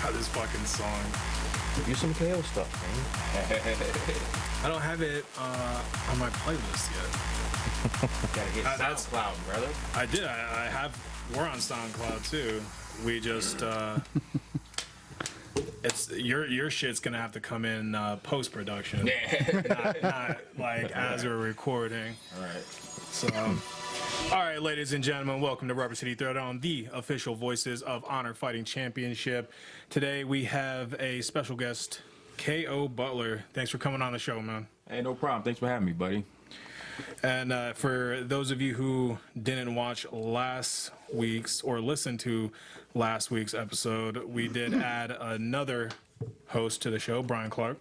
about this fucking song. Use some KO stuff, man. I don't have it on my playlist yet. Gotta get SoundCloud, brother. I did. I have. We're on SoundCloud too. We just. It's your shit's gonna have to come in post production, not like as we're recording. All right. So, all right, ladies and gentlemen, welcome to Rubber City Throwdown, the official voices of Honor Fighting Championship. Today we have a special guest, KO Butler. Thanks for coming on the show, man. Hey, no problem. Thanks for having me, buddy. And for those of you who didn't watch last week's or listen to last week's episode, we did add another host to the show, Brian Clark.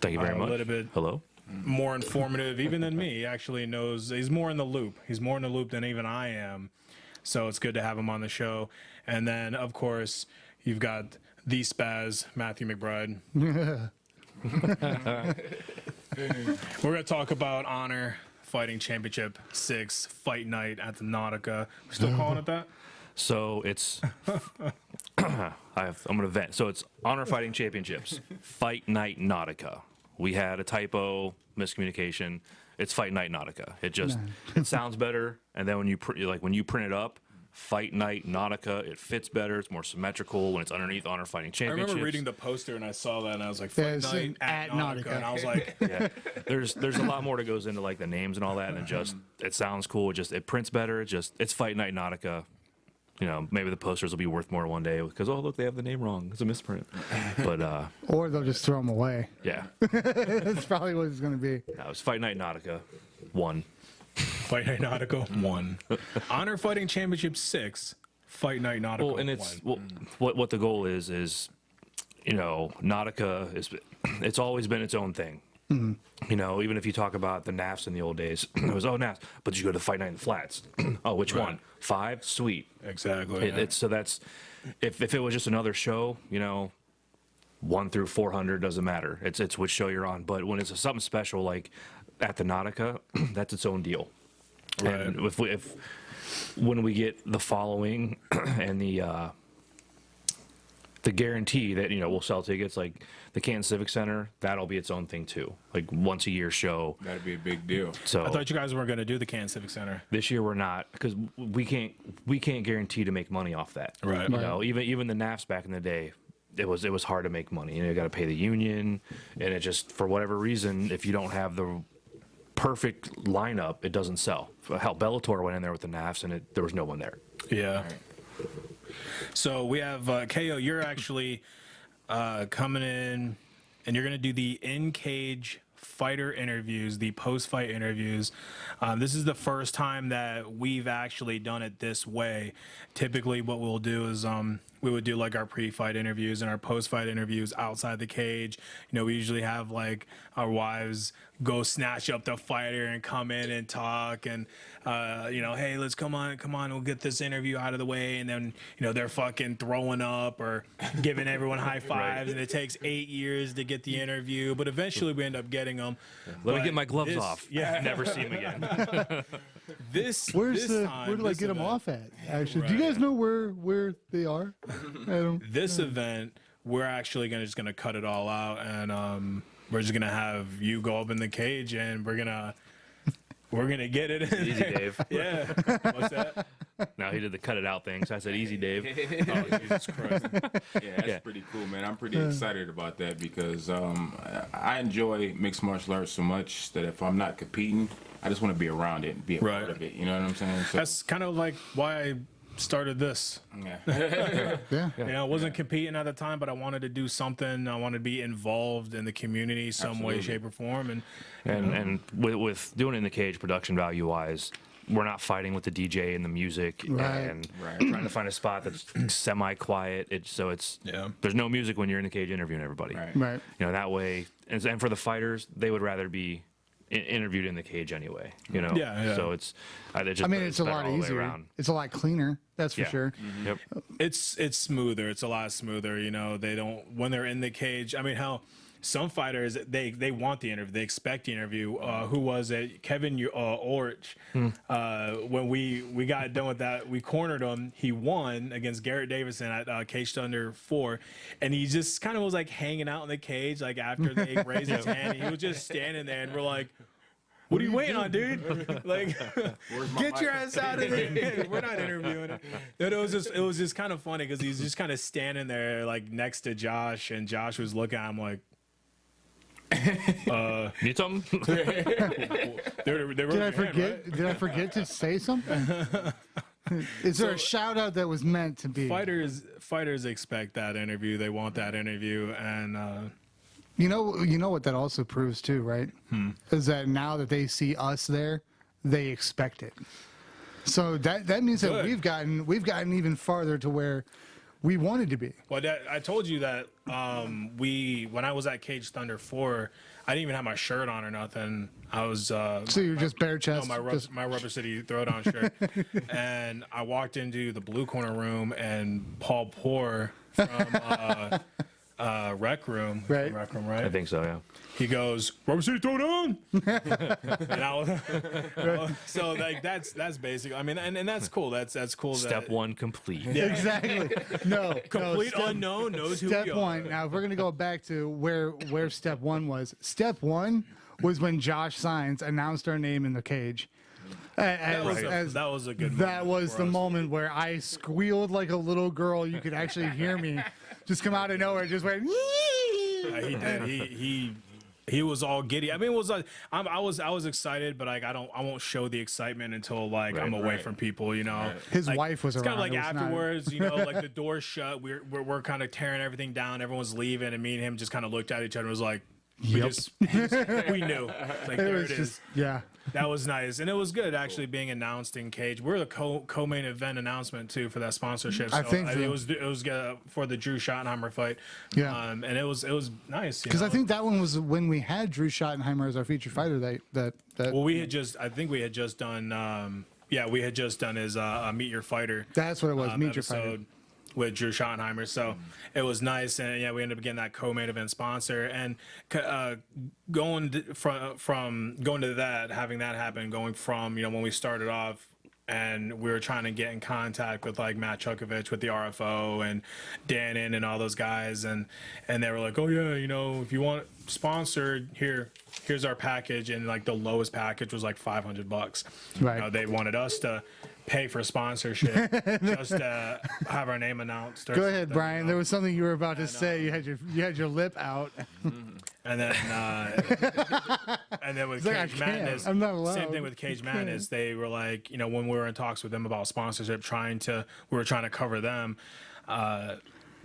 Thank you very much. A little bit Hello. more informative, even than me. He actually knows. He's more in the loop. He's more in the loop than even I am. So it's good to have him on the show. And then, of course, you've got the Spaz, Matthew McBride. We're going to talk about Honor Fighting Championship 6 Fight Night at the Nautica. We're still calling it that? So it's I'm gonna vent. So it's Honor Fighting Championships, Fight Night Nautica. We had a typo, miscommunication. It's Fight Night Nautica. It sounds better, and then when you print it up, Fight Night Nautica, it fits better. It's more symmetrical when it's underneath Honor Fighting Championships. I remember reading the poster and I saw that and I was like, Fight Night at Nautica. And I was like, yeah, there's a lot more that goes into like the names and all that, and it sounds cool. It prints better. It's Fight Night Nautica. You know, maybe the posters will be worth more one day because, oh, look, they have the name wrong. It's a misprint. But or they'll just throw them away. Yeah. That's probably what it's going to be. No, it's Fight Night Nautica 1. Fight Night Nautica 1. Honor Fighting Championship 6, Fight Night Nautica 1. Well, and it's what the goal is, you know, Nautica it's always been its own thing. Mm-hmm. You know, even if you talk about the NAFs in the old days, it was, oh, NAFs, but you go to Fight Night in the Flats. Oh, which one? 5? Sweet. Exactly. So that's, if it was just another show, you know, 1 through 400 doesn't matter. It's which show you're on. But when it's something special like at the Nautica, that's its own deal. Right. And when we get the following and the guarantee that, you know, we'll sell tickets, like the Canton Civic Center, that'll be its own thing too. Like once a year show. That'd be a big deal. So I thought you guys weren't going to do the Canton Civic Center. This year we're not, because we can't guarantee to make money off that. Right. You know, even the NAFs back in the day, it was hard to make money. You know, you got to pay the union, and it just, for whatever reason, if you don't have the perfect lineup, it doesn't sell. Hell, Bellator went in there with the NAFs, and there was no one there. Yeah. Right. So we have KO. You're actually coming in, and you're going to do the in-cage fighter interviews, the post-fight interviews. This is the first time that we've actually done it this way. Typically, what we'll do is we would do like our pre-fight interviews and our post-fight interviews outside the cage. You know, we usually have like our wives go snatch up the fighter and come in and talk and you know, hey, let's come on, we'll get this interview out of the way. And then, you know, they're fucking throwing up or giving everyone high fives, and it takes 8 years to get the interview, but eventually we end up getting them. Let me get my gloves off. Yeah, never see them again. Where do I get them off at? Actually, right. Do you guys know where they are? This event, we're actually just gonna cut it all out, and we're just gonna have you go up in the cage, and we're gonna get it in Easy, there. Dave. Yeah. What's that? No, he did the cut it out thing, so I said, easy, Dave. Oh, Jesus Christ. Yeah, that's pretty cool, man. I'm pretty excited about that because I enjoy mixed martial arts so much that if I'm not competing, I just want to be around it and be a part of it. You know what I'm saying? So, That's kind of like why I started this. yeah. Yeah. You know, I wasn't competing at the time, but I wanted to do something. I wanted to be involved in the community some way, shape, or form. And with doing it in the cage, production value wise, we're not fighting with the DJ and the music and trying to find a spot that's semi-quiet. There's no music when you're in the cage interviewing everybody. Right. You know, that way, and for the fighters, they would rather be interviewed in the cage anyway. You know. Yeah. So it's it's a lot easier. It's a lot cleaner. That's for sure. Mm-hmm. Yep. It's smoother. It's a lot smoother. You know, they don't, when they're in the cage. I mean, hell, some fighters they want the interview, they expect the interview. Who was it? Kevin Ulrich. When we got done with that, we cornered him. He won against Garrett Davison at Cage Thunder 4, and he just kind of was like hanging out in the cage, like after they raised his hand. He was just standing there, and we're like, what are you waiting on, dude? Like, get your ass out of there. We're not interviewing him. It was just kind of funny because he's just kind of standing there like next to Josh, and Josh was looking at him like, Need something? Did I forget? Did I forget to say something? Is there a shout out that was meant to be? Fighters expect that interview. They want that interview, and You know what that also proves too, right? Is that now that they see us there, they expect it. So that means that Good. we've gotten even farther to where we wanted to be. well, I told you that when I was at Cage Thunder 4, I didn't even have my shirt on or nothing. I was So you're just bare no, chest. my Rubber City Throwdown shirt, and I walked into the blue corner room, and Paul Poor from Rec Room, Right. Rec Room, I right? think so, yeah. He goes, Rubber City Throwdown, and I was, so like that's basically. I mean, and that's cool. That's cool. Step that, one complete. Exactly. No. complete step, unknown knows who Step we are. one. Now, if we're gonna go back to where step one was, step one was when Josh Signs announced our name in the cage. That was a good. That moment was for the us. moment where I squealed like a little girl. You could actually hear me just come out of nowhere. Just went. He did. He was all giddy. I mean, it was like I was excited, but like I won't show the excitement until like I'm away right. from people. You know, His Like, wife was It's kind around. of like It was not- afterwards. You know, like the door's shut. We're kind of tearing everything down. Everyone's leaving, and me and him just kind of looked at each other and was like, we knew. Like there was it is. just yeah. That was nice, and it was good actually being announced in Cage. We're the co-main event announcement too for that sponsorship. So I think so. it was for the Drew Schottenheimer fight. Yeah. and it was nice Because I think that one was when we had Drew Schottenheimer as our featured fighter. That well, I think we had just done. We had just done his Meet Your Fighter. that's what it was. Meet your episode fighter. with Drew Schottenheimer. So it was nice, and yeah, we ended up getting that co-main event sponsor, and from going to that, having that happen, going from when we started off. And we were trying to get in contact with like Matt Chukovich with the RFO and Dannon and all those guys, and they were like, oh yeah, if you want sponsored, here's our package, and like the lowest package was like $500. Right. They wanted us to pay for sponsorship just to have our name announced. Or Go ahead, something, Brian. There was something you were about to say. You had your lip out. And then with like, I Cage can't. Madness, I'm not allowed. same thing with Cage Madness. They were like, when we were in talks with them about sponsorship, we were trying to cover them.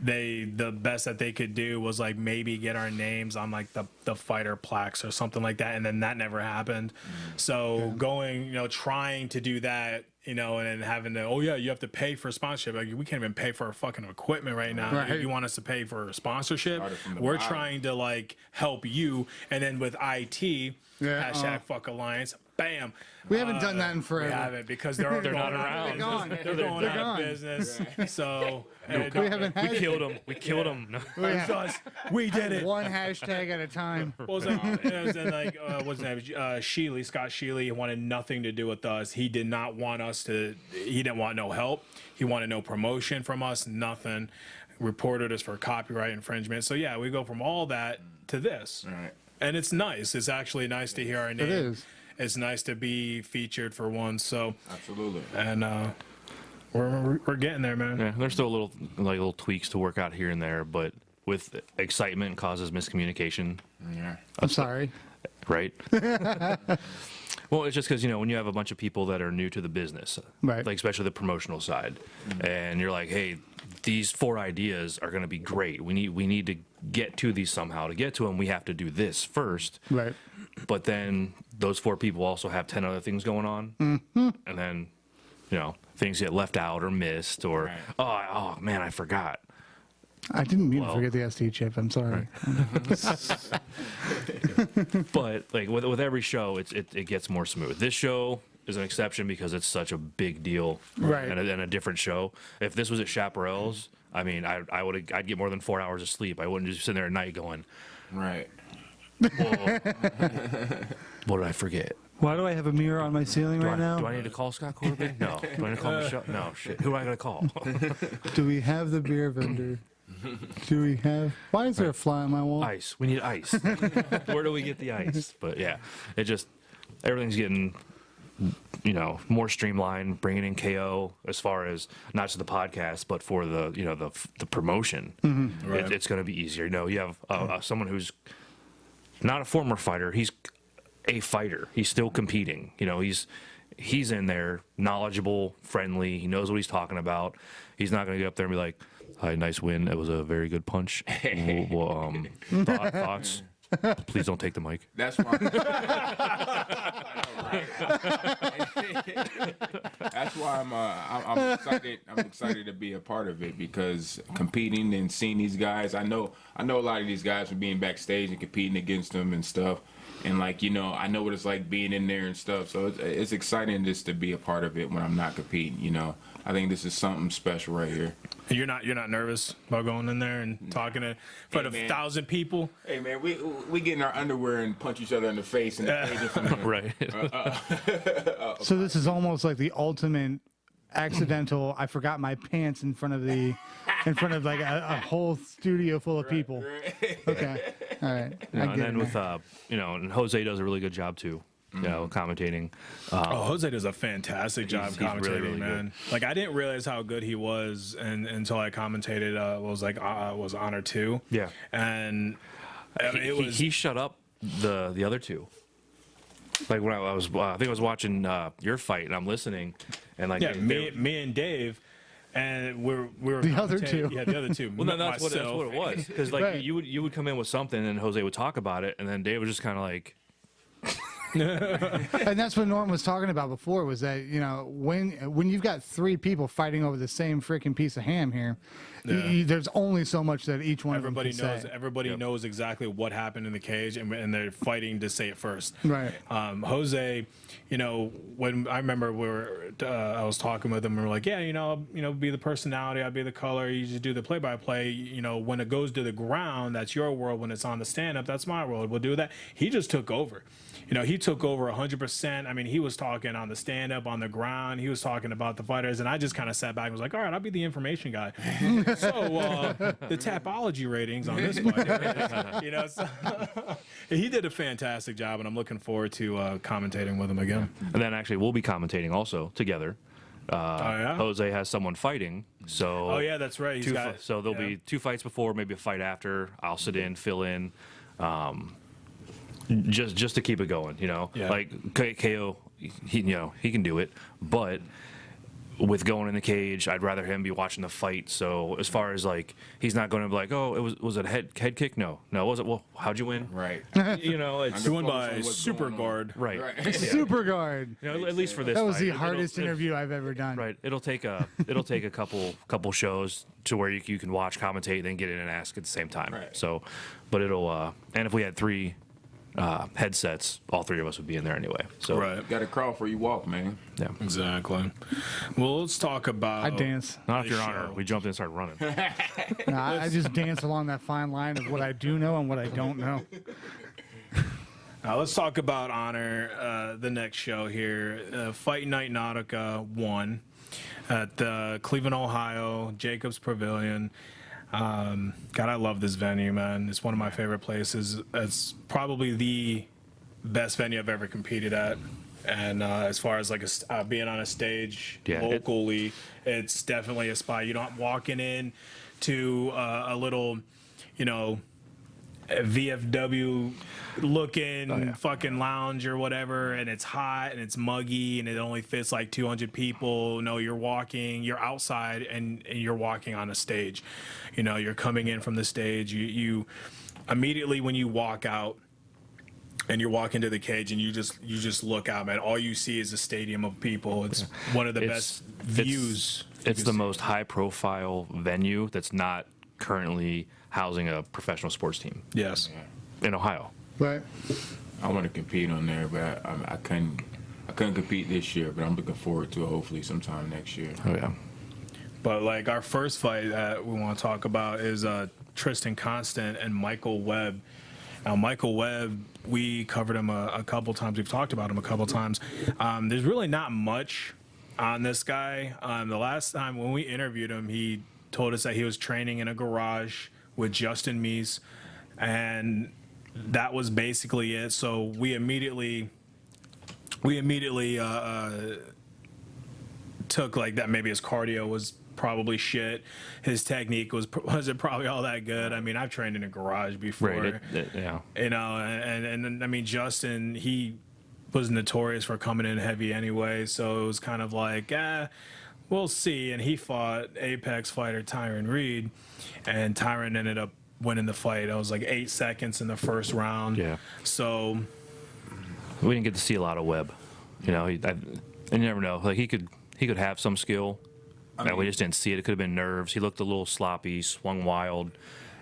The best that they could do was like maybe get our names on like the fighter plaques or something like that, and then that never happened. So going, trying to do that, and then having to, you have to pay for sponsorship. Like we can't even pay for our fucking equipment right now. Right. You want us to pay for sponsorship? Started from the We're bottom. trying to like help you, and then with IT, Yeah, hashtag fuck alliance, bam. We haven't done that in We forever. haven't because they're going not out of around. business. They're They're going They're out gone. of business. So We haven't had We killed him. We killed him. No. it's us. We did it. one hashtag at a time. What was that? It was in like what's his name? Sheely, Scott Sheely wanted nothing to do with us. He did not want us to. He didn't want no help. He wanted no promotion from us. Nothing. Reported us for copyright infringement. So yeah, we go from all that to this, Right. and it's nice. It's actually nice to hear our name. It is. It's nice to be featured for once. So Absolutely. and we're getting there, man. Yeah, there's still little tweaks to work out here and there, but with excitement causes miscommunication, Yeah. I'm sorry. right? Well, it's just because when you have a bunch of people that are new to the business, Right. like especially the promotional side, and you're like, hey, these 4 ideas are going to be great. We need to get to these somehow. To get to them, we have to do this first. Right. But then those 4 people also have 10 other things going on, and then things get left out or missed, or Right. oh man, I forgot. I didn't mean Well- to forget the SD chip. I'm sorry. But like with every show, it gets more smooth. This show is an exception because it's such a big deal, Right. And a different show. If this was at Chaparral's, I mean, I'd get more than 4 hours of sleep. I wouldn't just sit there at night going, Right. What did I forget? Why do I have a mirror on my ceiling right now? Do I need to call Scott Corbin? No. Do I need to call Michelle? No, shit. Who am I going to call? Do we have the beer vendor? Do we have? Why is there a fly on my wall? Ice. We need ice. Where do we get the ice? But yeah, it just, everything's getting, more streamlined, bringing in KO as far as not just the podcast, but for the, the promotion. Mm-hmm. Right. It's going to be easier. You have someone who's not a former fighter. He's a fighter. He's still competing. He's in there, knowledgeable, friendly. He knows what he's talking about. He's not going to get up there and be like, "Hi, nice win. That was a very good punch." Thoughts? Please don't take the mic. That's why. That's why I'm excited. I'm excited to be a part of it because competing and seeing these guys. I know a lot of these guys from being backstage and competing against them and stuff. And I know what it's like being in there and stuff. So it's exciting just to be a part of it when I'm not competing. I think this is something special right here. You're not nervous about going in there and talking in front of 1,000 people? Hey man, we get in our underwear and punch each other in the face and Right. So this is almost like the ultimate accidental. I forgot my pants in front of like a whole studio full of people. Okay, all right. And then with and Jose does a really good job too. Commentating. Jose does a fantastic job he's commentating, really, really man. I didn't realize how good he was until I commentated. Was Honor 2. Yeah. And he shut up the other two. Like when I think I was watching your fight and I'm listening, and me and Dave. And we're the other two. Yeah, the other two. Well, no, that's what it was. Because Right. you would come in with something and Jose would talk about it, and then Dave was just kind of like. And that's what Norm was talking about before, was that when you've got 3 people fighting over the same freaking piece of ham here, there's only so much that each one everybody of them can knows. say. Everybody knows exactly what happened in the cage, and they're fighting to say it first. Right. Jose, when I remember I was talking with him, and we're like, yeah, be the personality, I'll be the color. You just do the play-by-play. When it goes to the ground, that's your world. When it's on the stand-up, that's my world. We'll do that. He just took over. He took over 100%. I mean, he was talking on the stand-up, on the ground. He was talking about the fighters, and I just kind of sat back and was like, all right, I'll be the information guy. So the Tapology ratings on this fight, so he did a fantastic job, and I'm looking forward to commentating with him again. And then actually, we'll be commentating also together. Jose has someone fighting, so. Oh yeah, that's right. So there'll be 2 fights before, maybe a fight after. I'll sit in, fill in. Just to keep it going, like KO, he can do it, but with going in the cage, I'd rather him be watching the fight. So as far as he's not going to be like, oh, was it a head kick? No, it wasn't. Well, how'd you win? Right. It's won by Super Guard. Right. Super guard. At least for this. That was fight. the hardest interview I've ever done. Right. It'll take a couple shows to where you can watch, commentate, then get in and ask at the same time. Right. So, but it'll and if we had 3 headsets, all 3 of us would be in there anyway. So Right. Got to crawl before you walk, man. yeah. Exactly. Well, let's talk about. I dance. Not if Nice you're Honor. show. We jumped in and started running. No, I just dance along that fine line of what I do know and what I don't know. Let's talk about Honor, the next show here. Fight Night Nautica 1 at Cleveland, Ohio, Jacobs Pavilion. God, I love this venue, man. It's one of my favorite places. It's probably the best venue I've ever competed at. And as far as being on a stage locally, it's definitely a spot. You're not walking in to a little, VFW looking fucking lounge or whatever, and it's hot and it's muggy and it only fits 200 people. No, you're outside and you're walking on a stage. You're coming in from the stage. You immediately when you walk out and you're walking to the cage and you just look out, man, all you see is a stadium of people. It's one of the best views. It's the most high profile venue that's not currently housing a professional sports team. Yes. In Ohio. Right. I want to compete on there, but I couldn't compete this year. But I'm looking forward to it. Hopefully, sometime next year. Oh yeah. But our first fight that we want to talk about is Tristan Constant and Michael Webb. Now, Michael Webb, we covered him a couple times. We've talked about him a couple times. There's really not much on this guy. The last time when we interviewed him, he told us that he was training in a garage with Justin Meese, and that was basically it. So we immediately took like that. Maybe his cardio was probably shit. His technique wasn't probably all that good. I mean, I've trained in a garage before, Right. Yeah. you know, and I mean, Justin, he was notorious for coming in heavy anyway, so it was kind of like, we'll see. And he fought Apex fighter Tyron Reed, and Tyron ended up winning the fight. It was like 8 seconds in the first round. Yeah. So We didn't get to see a lot of Webb. You know, and you never know. Like he could have some skill. We just didn't see it. It could have been nerves. He looked a little sloppy, swung wild,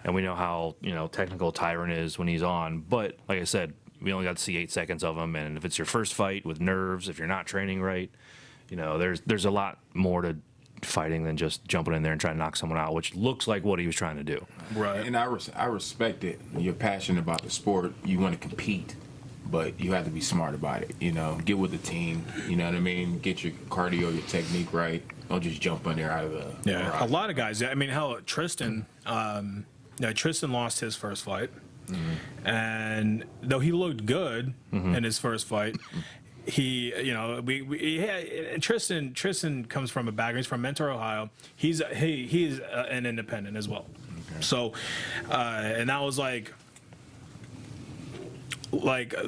and we know how technical Tyron is when he's on. But like I said, we only got to see 8 seconds of him. And if it's your first fight with nerves, if you're not training right, there's a lot more to fighting than just jumping in there and trying to knock someone out, which looks like what he was trying to do. right. And I respect it. You're passionate about the sport. You want to compete, but you have to be smart about it. Get with the team. You know what I mean? Get your cardio, your technique right. Don't just jump in there out of the. Yeah, garage. a lot of guys. I mean, hell, Tristan. Tristan lost his first fight, and though he looked good in his first fight, he, Tristan comes from a background. He's from Mentor, Ohio. He's an independent as well. Okay. So, and that was like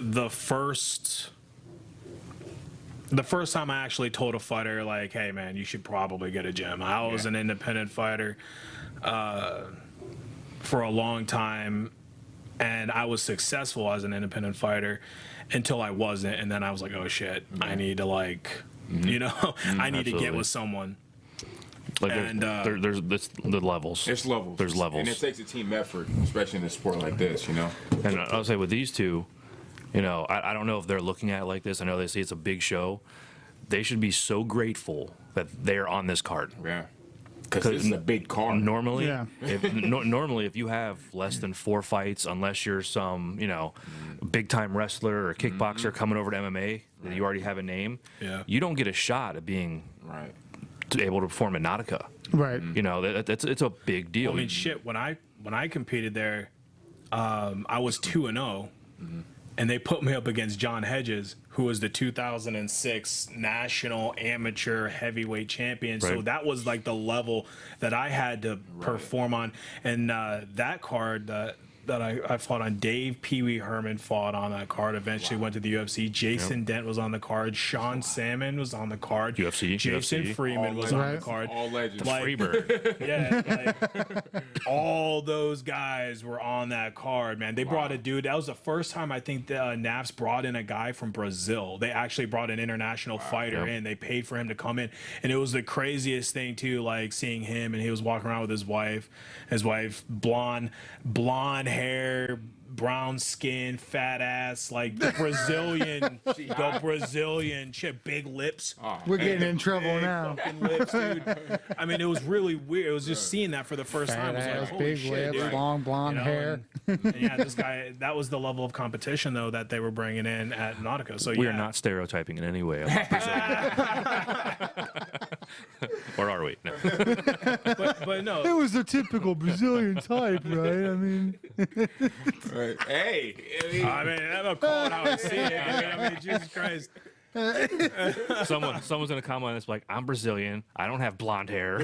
the first time I actually told a fighter, like, hey, man, you should probably get a gym. I was an independent fighter for a long time, and I was successful as an independent fighter until I wasn't. And then I was like, oh, shit, I need to, I need Absolutely. to get with someone. Like And, there's the levels. There's levels. There's levels. And it takes a team effort, especially in a sport like this. And I'll say with these two, I don't know if they're looking at it like this. I know they see it's a big show. They should be so grateful that they're on this card. Yeah. Because this is a big card. Normally, Yeah. normally, if you have less than 4 fights, unless you're some, big time wrestler or kickboxer coming over to MMA, that you already have a name, you don't get a shot at being Right. able to perform at Nautica. Right. It's a big deal. I mean, shit, when I competed there, I was 2-0. And they put me up against John Hedges, who was the 2006 national amateur heavyweight champion. So Right. that was like the level that I had to perform on. And that card that I fought on, Dave Pee Wee Herman fought on that card. Eventually went to the UFC. Jason Dent was on the card. Sean Salmon was on the card. UFC, Jason UFC. Freeman was on the card. All legends. Like, Freebird. yeah, all those guys were on that card, man. They brought a dude. That was the first time I think the Naps brought in a guy from Brazil. They actually brought an international fighter in. They paid for him to come in, and it was the craziest thing too. Like seeing him, and he was walking around with his wife. His wife, blonde hair, brown skin, fat ass, like the Brazilian shit, big lips. We're getting in trouble now. Fucking lips, dude. I mean, it was really weird. It was just seeing that for the first time. Fat I was ass, like, holy big shit, lips, dude. long blonde hair. And yeah, this guy, that was the level of competition, though, that they were bringing in at Nautica. So We are not stereotyping in any way about Brazil. Or are we? No. But no. It was the typical Brazilian type, right? I mean, Right. Hey. I mean, I'm not calling how I see it. I mean, Jesus Christ. Someone's gonna comment on this like, I'm Brazilian. I don't have blonde hair.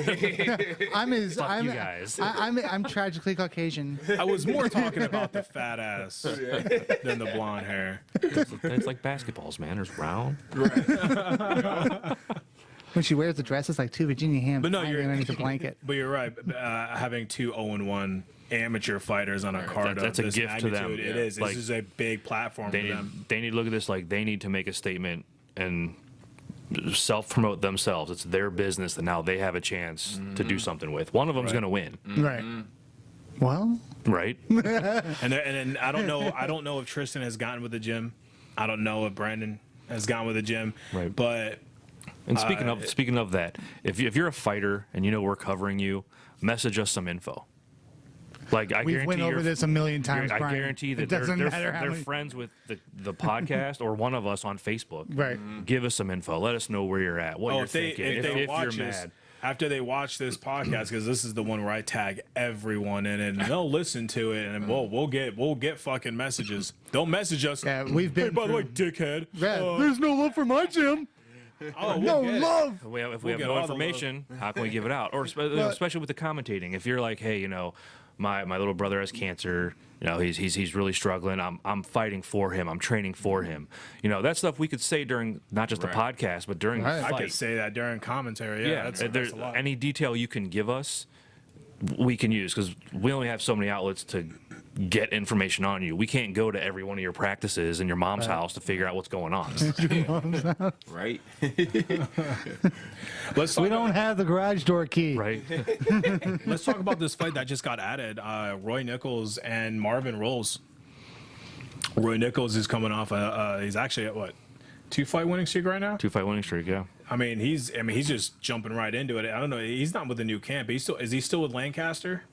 I'm you guys. I'm tragically Caucasian. I was more talking about the fat ass than the blonde hair. It's like basketballs, man. There's round. When she wears the dress, it's like two Virginia hams. But no, hanging you're- underneath a blanket. But you're right. Having 2 0-1 amateur fighters on a card That's of a this gift to them. magnitude, it is. Like, This is a big platform for them. They need to look at this like they need to make a statement and self-promote themselves. It's their business that now they have a chance to do something with. One of them's Right. going to win, Right. Well, right? And then I don't know if Tristan has gotten with the gym. I don't know if Brandon has gone with the gym. Right. But And speaking of that, if you're a fighter and we're covering you, message us some info. Like I We've guarantee went over you're- this a million times. I Brian. guarantee It that doesn't matter how they're many. friends with the podcast or one of us on Facebook. Right. Give us some info. Let us know where you're at. What Oh, you're if they thinking. if they if watch you're this mad. after they watch this podcast, because this is the one where I tag everyone in it, and they'll listen to it, and we'll get fucking messages. Don't message us. Yeah, we've Hey, been. by the way, through- dickhead. Yeah, there's no love for my gym. Oh, No we'll get it. love. If we have get no all the information, how can we give it out? Or especially with the commentating, if you're like, hey, my little brother has cancer, he's really struggling. I'm fighting for him. I'm training for him. That stuff we could say during not just the Right. podcast, but during Right. the I fight. could say that during commentary. Yeah, that's there's a lot. any detail you can give us, we can use because we only have so many outlets to get information on you. We can't go to every one of your practices in your mom's house to figure out what's going on. Right? Let's talk We don't have the garage door key. Right? Let's talk about this fight that just got added. Roy Nichols and Marvin Rolls. Roy Nichols is coming off. He's actually at what, 2-fight winning streak right now. 2-fight winning streak, yeah. I mean, he's just jumping right into it. I don't know. He's not with the new camp. Is he still with Lancaster?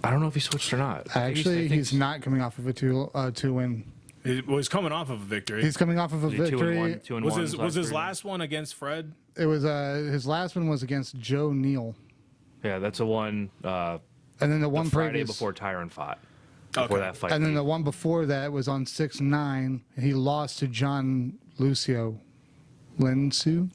I don't know if he switched or not. Actually, he's not coming off of a two win. He's coming off of a victory. He's coming off of a victory. 2-1. Was his last one against Fred? It was his last one was against Joe Neal, Yeah, that's the one. and then the one Friday previous, before Tyron fought. Okay. Before that fight. and then the one before that was on 6-9. He lost to John Lucio Linsu.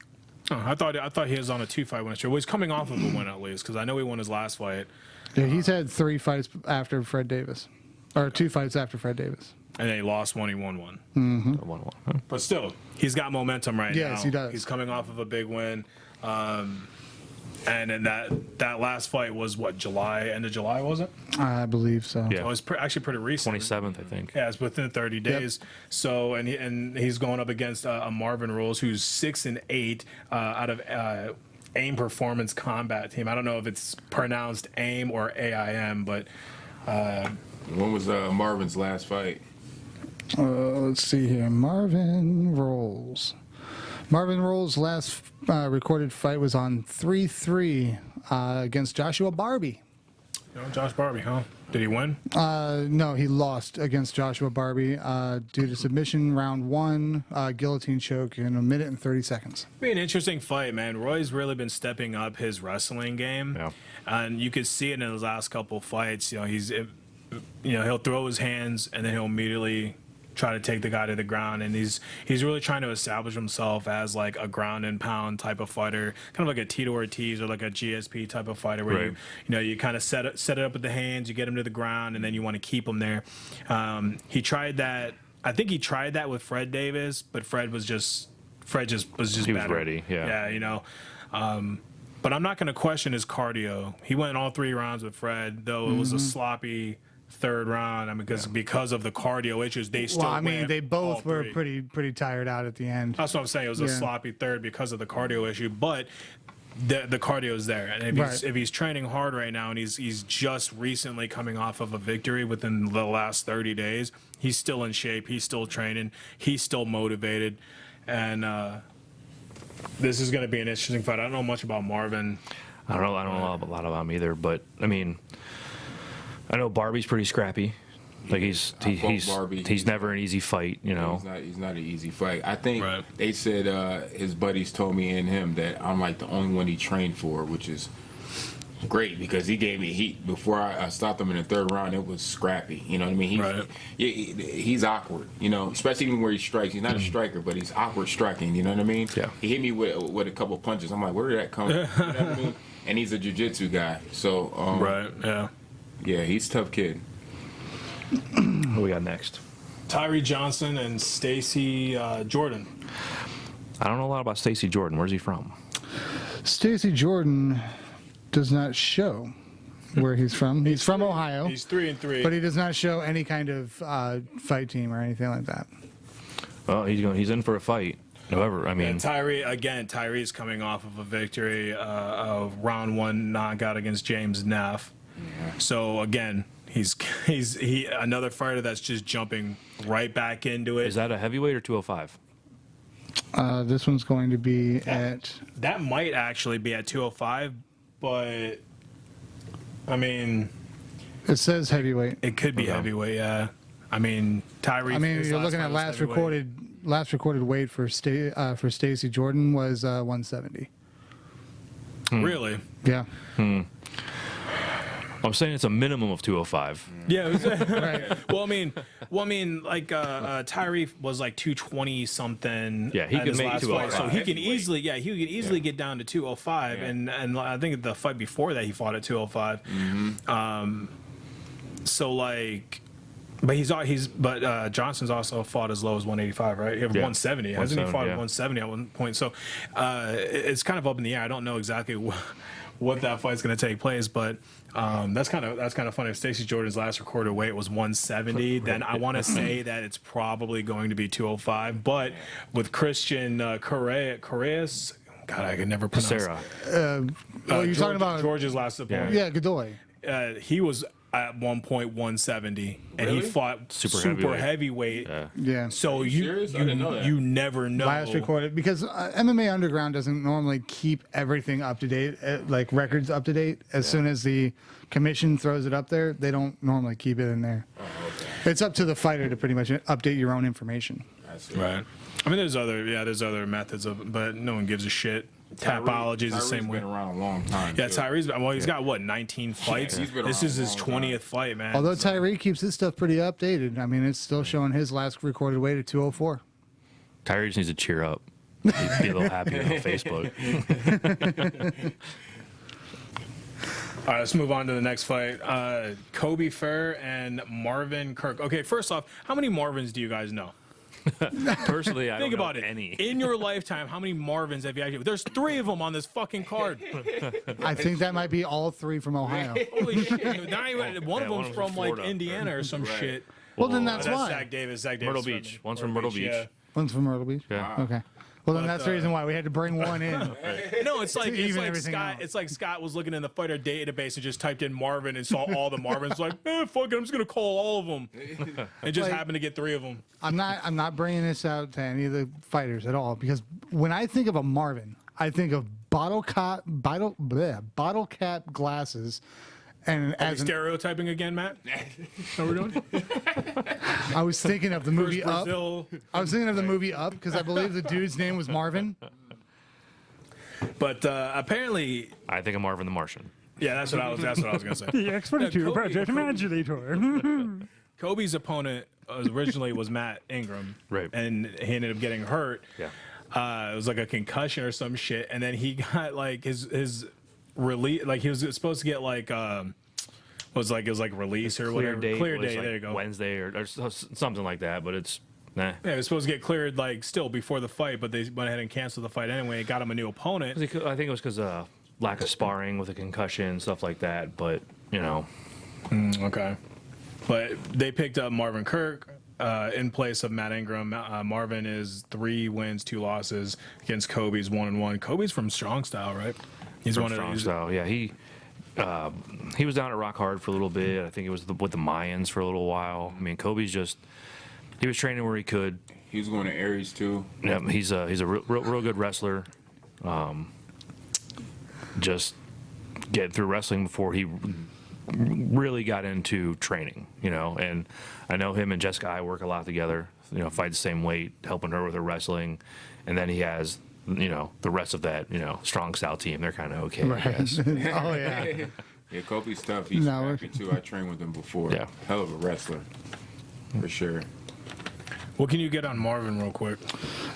Oh, I thought he was on a 2-fight winning streak. Well, he's coming off of a win at least because I know he won his last fight, Yeah, he's had 3 fights after Fred Davis, or 2 fights after Fred Davis. and then he lost one. He won one. 1-1. Huh? But still, he's got momentum right now. Yes, he does. He's coming off of a big win. And then that last fight was what, end of July, was it? I believe so. Yeah. It was actually pretty recent. 27th, I think. Yeah, it's within 30 days. So, and he's going up against a Marvin Rolls, who's 6-8 out of AIM Performance Combat Team. I don't know if it's pronounced AIM or AIM, but When was Marvin's last fight? Let's see here. Marvin Rolls. Marvin Rolls' last recorded fight was on 3-3 against Joshua Barbie. Josh Barbie, huh? Did he win? No, he lost against Joshua Barbie due to submission round 1, guillotine choke in 1 minute and 30 seconds. Be an interesting fight, man. Roy's really been stepping up his wrestling game, Yeah. and you could see it in his last couple fights. He'll throw his hands and then he'll immediately try to take the guy to the ground, and he's really trying to establish himself as like a ground and pound type of fighter, kind of like a Tito Ortiz or like a GSP type of fighter, where Right. you kind of set it up with the hands, you get him to the ground, and then you want to keep him there. He tried that. I think he tried that with Fred Davis, but Fred was just He was better. ready, yeah. But I'm not going to question his cardio. He went all 3 rounds with Fred, though it was a sloppy 3rd round. I mean, because of the cardio issues, they still. Well, I mean, went they both all were 3. pretty tired out at the end. That's what I'm saying. It was a Yeah. sloppy 3rd because of the cardio issue, but the cardio is there, and if he's training hard right now, and he's just recently coming off of a victory within the last 30 days, he's still in shape. He's still training. He's still motivated, and this is going to be an interesting fight. I don't know much about Marvin. I don't know a lot about him either, but I mean, I know Barbie's pretty scrappy. Like he's Barbie. never an easy fight, He's not an easy fight. I think Right. they said his buddies told me and him that I'm like the only one he trained for, which is great because he gave me heat before I stopped him in the 3rd round. It was scrappy. You know what I mean? He's awkward. Especially even where he strikes. He's not a striker, but he's awkward striking. You know what I mean? Yeah. He hit me with a couple punches. I'm like, where did that come from? You know what I mean? And he's a jiu-jitsu guy. So yeah, he's a tough kid. What we got next? Tyree Johnson and Stacy Jordan. I don't know a lot about Stacy Jordan. Where's he from? Stacy Jordan does not show where he's from. He's from Ohio, He's 3-3. but he does not show any kind of fight team or anything like that. Well, he's in for a fight. However, I mean, And Tyree's coming off of a victory, of round 1 knockout against James Neff. So again, he's another fighter that's just jumping right back into it. is that a heavyweight or 205? This one's going to be at. That might actually be at 205, but I mean, It says heavyweight. it could be Okay. heavyweight. Yeah. I mean, Tyree. I mean, his you're looking fight at was heavyweight. last recorded weight for Stacy Jordan was 170. Really? Yeah. I'm saying it's a minimum of 205. Yeah. It was, Right. well, I mean, like Tyree was like 220 something. Yeah, he at could his make last 205. fight, so he can Heavyweight. easily, he could easily get down to 205, Yeah. and I think the fight before that he fought at 205. So like. But Johnson's also fought as low as 185, right? 170. Hasn't he 170, fought yeah. at 170 at one point? So it's kind of up in the air. I don't know exactly what that fight's going to take place, but that's kind of funny. If Stacy Jordan's last recorded weight was 170, then I want to say that it's probably going to be 205. But with Christian Correas, God, I could never pronounce. Sarah. You're talking about George's last opponent. yeah, Godoy. He was at one point 170, and he Really? fought Super heavyweight. Yeah. So serious? I didn't know that. you never know. Last recorded because MMA Underground doesn't normally keep everything up to date, like records up to date. As soon as the commission throws it up there, they don't normally keep it in there. It's up to the fighter to pretty much update your own information. I see. Right. I mean, there's other methods of, but no one gives a shit. Tapology is the Tyree's same way. been around a long time. Yeah, too. Tyree's he's got what 19 fights. he's been This around is a his long time. 20th fight, man. Although Tyree keeps his stuff pretty updated. I mean, it's still showing his last recorded weight at 204. Tyree just needs to cheer up. He'd be a little happier on Facebook. All right, let's move on to the next fight. Coby Fair and Marvin Kirk. Okay, first off, how many Marvins do you guys know? Personally, I Think don't know about it. any. In your lifetime, how many Marvins have you actually? There's 3 of them on this fucking card. I think that might be all 3 from Ohio. Holy shit! Not even, one of one them's of them's from like Florida. Indiana or some shit. Well, then that's That's why. Zach Davis. Zach Davis. Myrtle from Beach. One's from Myrtle Beach. Yeah. One's from Myrtle Beach. Yeah. Okay. Well, then But, that's the reason why we had to bring one in. No, it's like even everything Scott. out. It's like Scott was looking in the fighter database and just typed in Marvin and saw all the Marvins. Like, fuck it, I'm just gonna call all of them. And just Like- happened to get 3 of them. I'm not bringing this out to any of the fighters at all because when I think of a Marvin, I think of bottle cap glasses, and Are we as an, stereotyping again, Matt? How we doing? I was thinking of the movie First Up. Brazil. I was thinking of the movie Up because I believe the dude's name was Marvin. But apparently, I think of Marvin the Martian. yeah, that's what I was gonna say. The X-22 Kobe- Project Imaginator. Kobe's opponent originally was Matt Ingram, Right. And he ended up getting hurt. Yeah. It was like a concussion or some shit, and then he got like his release. Like he was supposed to get like it was like release or whatever. Clear was day. like There you go. Wednesday or something like that, but it's nah. Yeah, it was supposed to get cleared like still before the fight, but they went ahead and canceled the fight anyway. Got him a new opponent. I think it was because lack of sparring with a concussion, stuff like that. But you know, Okay. But they picked up Marvin Kirk in place of Matt Ingram. Marvin is 3 wins, 2 losses against Kobe's 1-1. Kobe's from Strong Style, right? He's from one of strong these. style. Yeah, he was down at Rock Hard for a little bit. I think it was with the Mayans for a little while. I mean, Kobe's he was training where he could. He was going to Aries too. Yeah, he's a real good wrestler. Just getting through wrestling before he really got into training, and I know him and Jessica I work a lot together, fight the same weight, helping her with her wrestling, and then he has, the rest of that, strong style team. They're kind of okay, I guess. Oh yeah. Yeah, Kobe's tough. He's No, happy too. I trained with him before. Yeah. Hell of a wrestler. For sure. What can you get on Marvin real quick?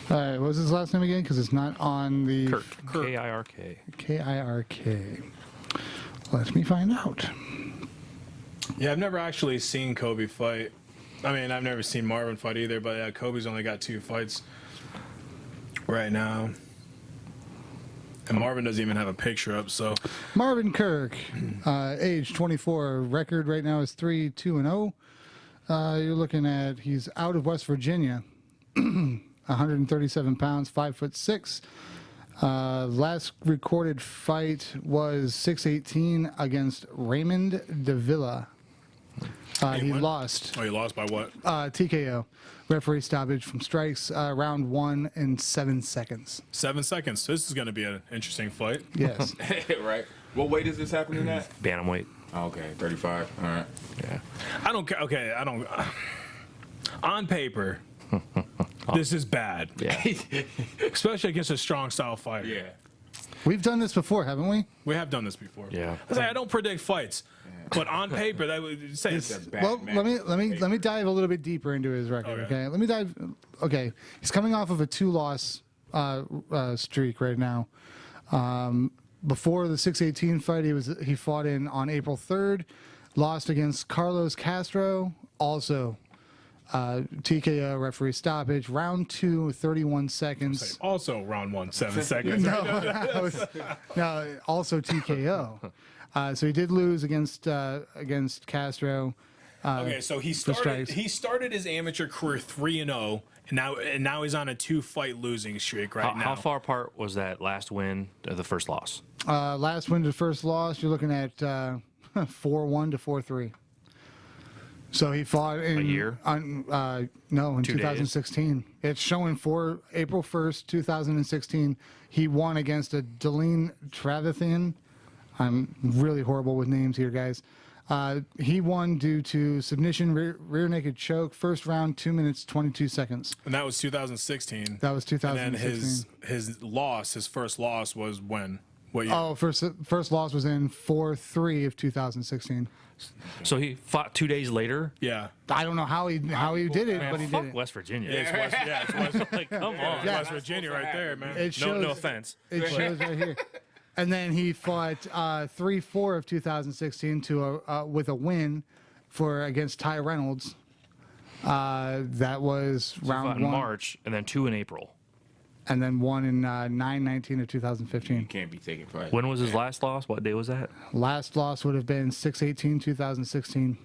All right. What was his last name again? Because it's not on the Kirk. K-I-R-K. Kirk. Let me find out. Yeah, I've never actually seen Kobe fight. I mean, I've never seen Marvin fight either, but yeah, Kobe's only got 2 fights right now. And Marvin doesn't even have a picture up, so Marvin Kirk, age 24. Record right now is 3-2-0. You're looking at he's out of West Virginia, 137 pounds, 5'6". Last recorded fight was 6/18 against Raymond Davila. He won? lost. Oh, you lost by what? TKO. Referee stoppage from strikes. Round 1 in 7 seconds. 7 seconds. This is going to be an interesting fight. Yes. Right. What weight is this happening at? Bantamweight. Okay, 35. All right. Yeah. I don't care. Okay, I don't. On paper, this is bad, Yeah. especially against a strong style fighter. Yeah. We've done this before, haven't we? We have done this before. Yeah. I was like, I don't predict fights, but on paper, that would say It's a bad Well, match. let me dive a little bit deeper into his record. Okay. Okay, let me dive. Okay, he's coming off of a 2-loss streak right now. Before the 618 fight, he fought on April 3rd, lost against Carlos Castro, also TKO referee stoppage, round 2, 31 seconds. also round 1, 7 seconds. No, also TKO. So he did lose against Castro. Okay, so he strikes. started his amateur career 3-0, and now he's on a 2-fight losing streak right now. How far apart was that last win to the first loss? Last win to first loss, you're looking at 4-1 to 4-3. So he fought in A year? in 2 days? 2016. It's showing for April 1st, 2016. He won against a Deline Travathian. I'm really horrible with names here, guys. He won due to submission rear naked choke, first round, 2 minutes 22 seconds. And that was 2016. That was And then 2016. his first loss was when? What year? Oh, first loss was in 4-3 of 2016. So he fought 2 days later. Yeah. I don't know how he did it, but he Fuck did it. West Virginia. It's West, Like, come on. Yeah. West Virginia right there, man. It shows, No offense. It shows right here. And then he fought 3-4 of 2016 with a win against Ty Reynolds. That was He fought round in 1, March and then 2 in April. and then one in 9/19 of 2015. You can't be taking fights. When was his last loss? What day was that? Last loss would have been 6/18 2016.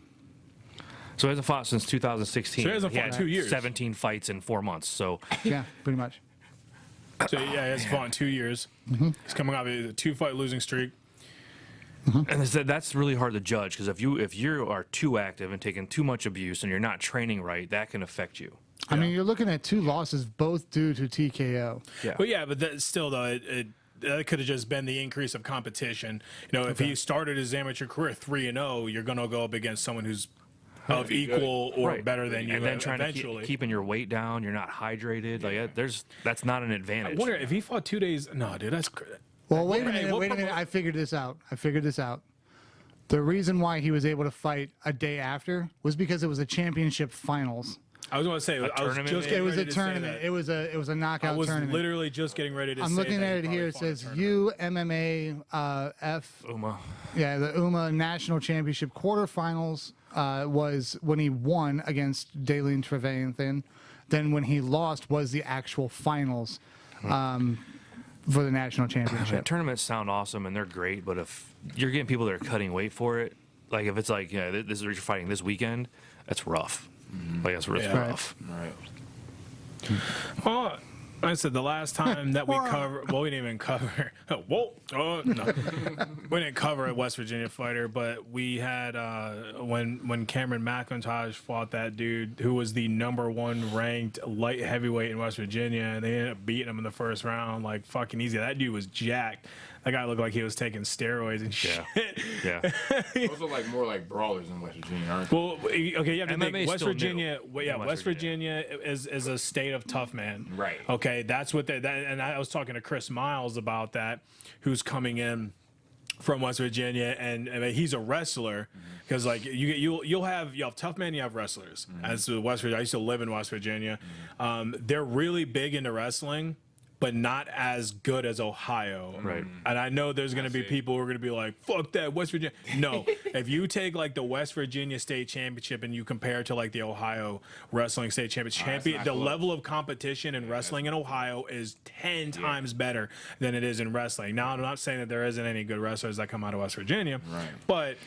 So he hasn't fought since 2016. So he hasn't fought had 2 years. 17 fights in 4 months. So Yeah, pretty much. So yeah, he has fought in 2 years. He's coming off a 2-fight losing streak. and that's really hard to judge because if you are too active and taking too much abuse and you're not training right, that can affect you. I mean, you're looking at 2 losses, both due to TKO. Yeah. But yeah, but that, still though, that could have just been the increase of competition. You know, if he started his amateur career 3-0, you're gonna go up against someone who's of equal or Right. better than you. And then trying eventually. to keeping your weight down, you're not hydrated. Like that's not an I advantage. wonder if he fought 2 days. No, dude, that's. Well, wait a Hey, minute, what wait a minute. I figured this out. The reason why he was able to fight a day after was because it was a championship finals. I was going to say, I was tournament? just It getting was a ready to say tournament. that. It was a knockout I was tournament. literally just getting ready to I'm say looking that at he it probably here. It fought in a says tournament. UMMA F. Uma. Yeah, the UMA National Championship quarterfinals was when he won against Daleen Trevathan. Then when he lost was the actual finals for the national championship. Tournaments sound awesome and they're great, but if you're getting people that are cutting weight for it, like if it's like, yeah, this is what you're fighting this weekend, that's rough. Like that's really Yeah. rough. Right. Well, like I said the last time that we covered, well, we didn't even cover. No, we didn't cover a West Virginia fighter, but we had when Cameron McIntosh fought that dude who was the #1 ranked light heavyweight in West Virginia, and they ended up beating him in the first round like fucking easy. That dude was jacked. That guy looked like he was taking steroids and shit. Yeah. Those are like more like brawlers in West Virginia, aren't they? Well, okay, you have to MMA think is West still Virginia. new Well, yeah, in West West Virginia is a state of tough man. Right. Okay, that's what and I was talking to Chris Miles about that, who's coming in from West Virginia, and I mean, he's a wrestler because like you'll have tough men, you have wrestlers. As to West Virginia, I used to live in West Virginia. They're really big into wrestling, but not as good as Ohio. Right. And I know there's going to be people who are going to be like, fuck that, West Virginia. No. If you take like the West Virginia State Championship and you compare it to like the Ohio Wrestling State Championship, not the close. level of competition in wrestling in Ohio is 10 times better than it is in wrestling. Now, I'm not saying that there isn't any good wrestlers that come out of West Virginia, Right. but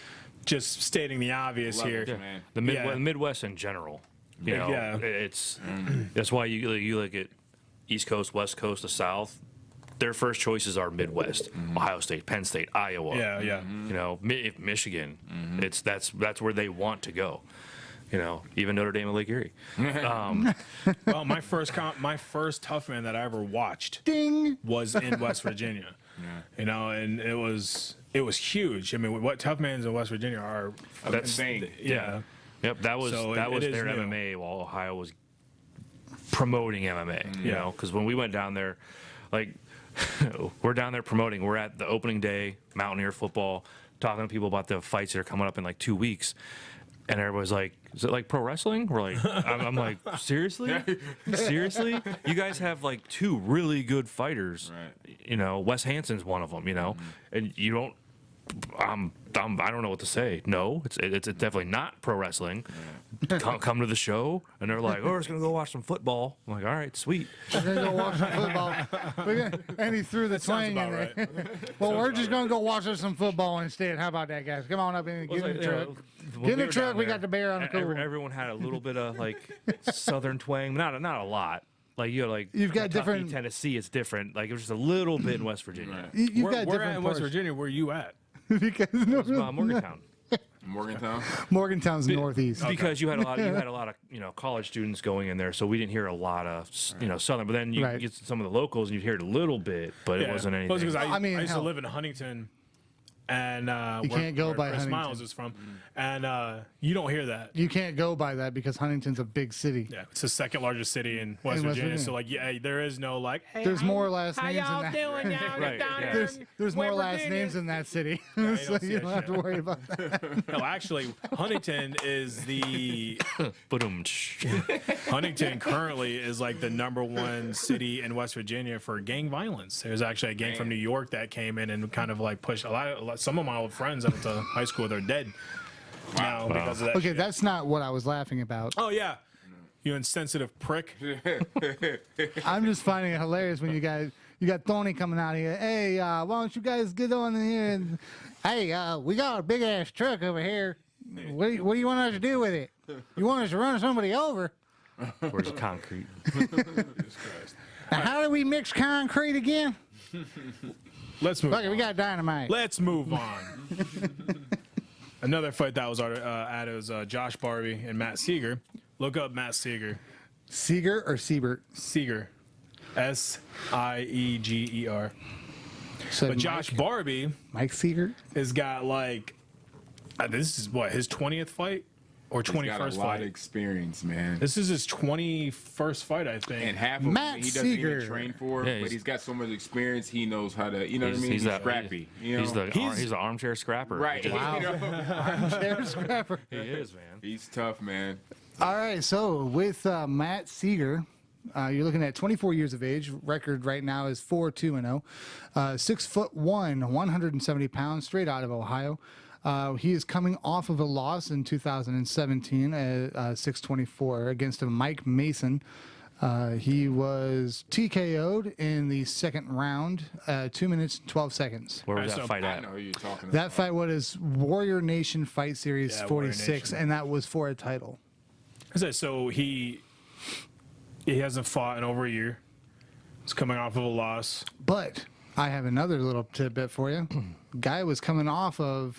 just stating the obvious Levels, here. man. The Yeah. Midwest in general. You know, Yeah. it's that's why you look at East Coast, West Coast, the South. Their first choices are Midwest, Ohio State, Penn State, Iowa. Yeah, yeah. You know, Michigan. It's that's where they want to go. You know, even Notre Dame and Lake Erie. Well, my first tough man that I ever watched Ding. was in West Virginia. You know, and it was huge. I mean, what Tough Mans in West Virginia are insane. Yeah. Yep, that was So that it was is their new. MMA while Ohio was promoting MMA. You know, because when we went down there, like we're down there promoting. We're at the opening day, Mountaineer football, talking to people about the fights that are coming up in like 2 weeks. And everybody's like, "Is it like pro wrestling?" We're like, I'm like, seriously? Seriously? You guys have like 2 really good fighters. Right. You know, Wes Hansen's one of them, you know, and you don't, I don't know what to say. No, it's definitely not pro wrestling. Come to the show, and they're like, "Oh, we're just gonna go watch some football." I'm like, "All right, sweet." We're gonna go watch some football. And he threw the twang in about there. right. Well, we're just gonna go watch some football instead. How about that, guys? Come on up and get in the truck. Get in the truck. We got the bear on the cooler. Everyone had a little bit of like southern twang, not a lot. Like you've got Kentucky, different Tennessee. It's different. Like it was just a little bit in West Virginia. You've Where got at different in West parts. Virginia? Where you at? Because Morgantown. Morgantown. Morgantown's northeast. Because you had a lot of college students going in there, so we didn't hear a lot of southern. But then you Right. get some of the locals, and you hear it a little bit, but it wasn't anything. Because I mean, used to hell. live in Huntington, and You can't go by Chris Huntington. Miles is from, and you don't hear that. You can't go by that because Huntington's a big city. Yeah, it's the second largest city in West Virginia. So like, yeah, there is no like. Hey, There's more last how names y'all in that. doing now? Right, Down yeah. here There's in more West last Virginia? names in that city, you so don't see you that don't have to shit. worry about that. No, actually, Huntington is the Boom. Huntington currently is like the #1 city in West Virginia for gang violence. There's actually a gang from New York that came in and kind of like pushed some of my old friends up to high school. They're dead now because of that. Okay, shit. that's not what I was laughing about. Oh yeah, you insensitive prick. I'm just finding it hilarious when you got Tony coming out here. Hey, why don't you guys get on in here? And, hey, we got a big ass truck over here. What do you want us to do with it? You want us to run somebody over? Where's the concrete? Now, how do we mix concrete again? Let's move. Look, we on. got dynamite. Let's move on. Another fight that was at was Josh Barbie and Matt Seeger. Look up Matt Seeger. Seeger or Siebert? Seeger. Sieger. So But Josh Barbie Mike Seeger? has got like, this is what, his 20th fight or He's got a 21st lot fight? of experience, man. This is his 21st fight, I think. And half of Matt it he doesn't Seeger. even train for, Yeah, but he's got so much experience. He knows how to, you know what I mean? He's that- scrappy. You know? He's the armchair scrapper. right. He, just- You know? Air scrapper. he is, man. He's tough, man. All right, so with Matt Seeger, you're looking at 24 years of age. Record right now is 4-2-0. 6'1", 170 pounds, straight out of Ohio. He is coming off of a loss in 2017 at 624 against a Mike Mason. He was TKO'd in the second round, 2 minutes 12 seconds. Where was Alright, that so fight I at? know who you're talking That about. fight was Warrior Nation Fight Series Yeah, Warrior 46, Nation. and that was for a title. So he hasn't fought in over a year. He's coming off of a loss. But I have another little tidbit for you. Guy was coming off of,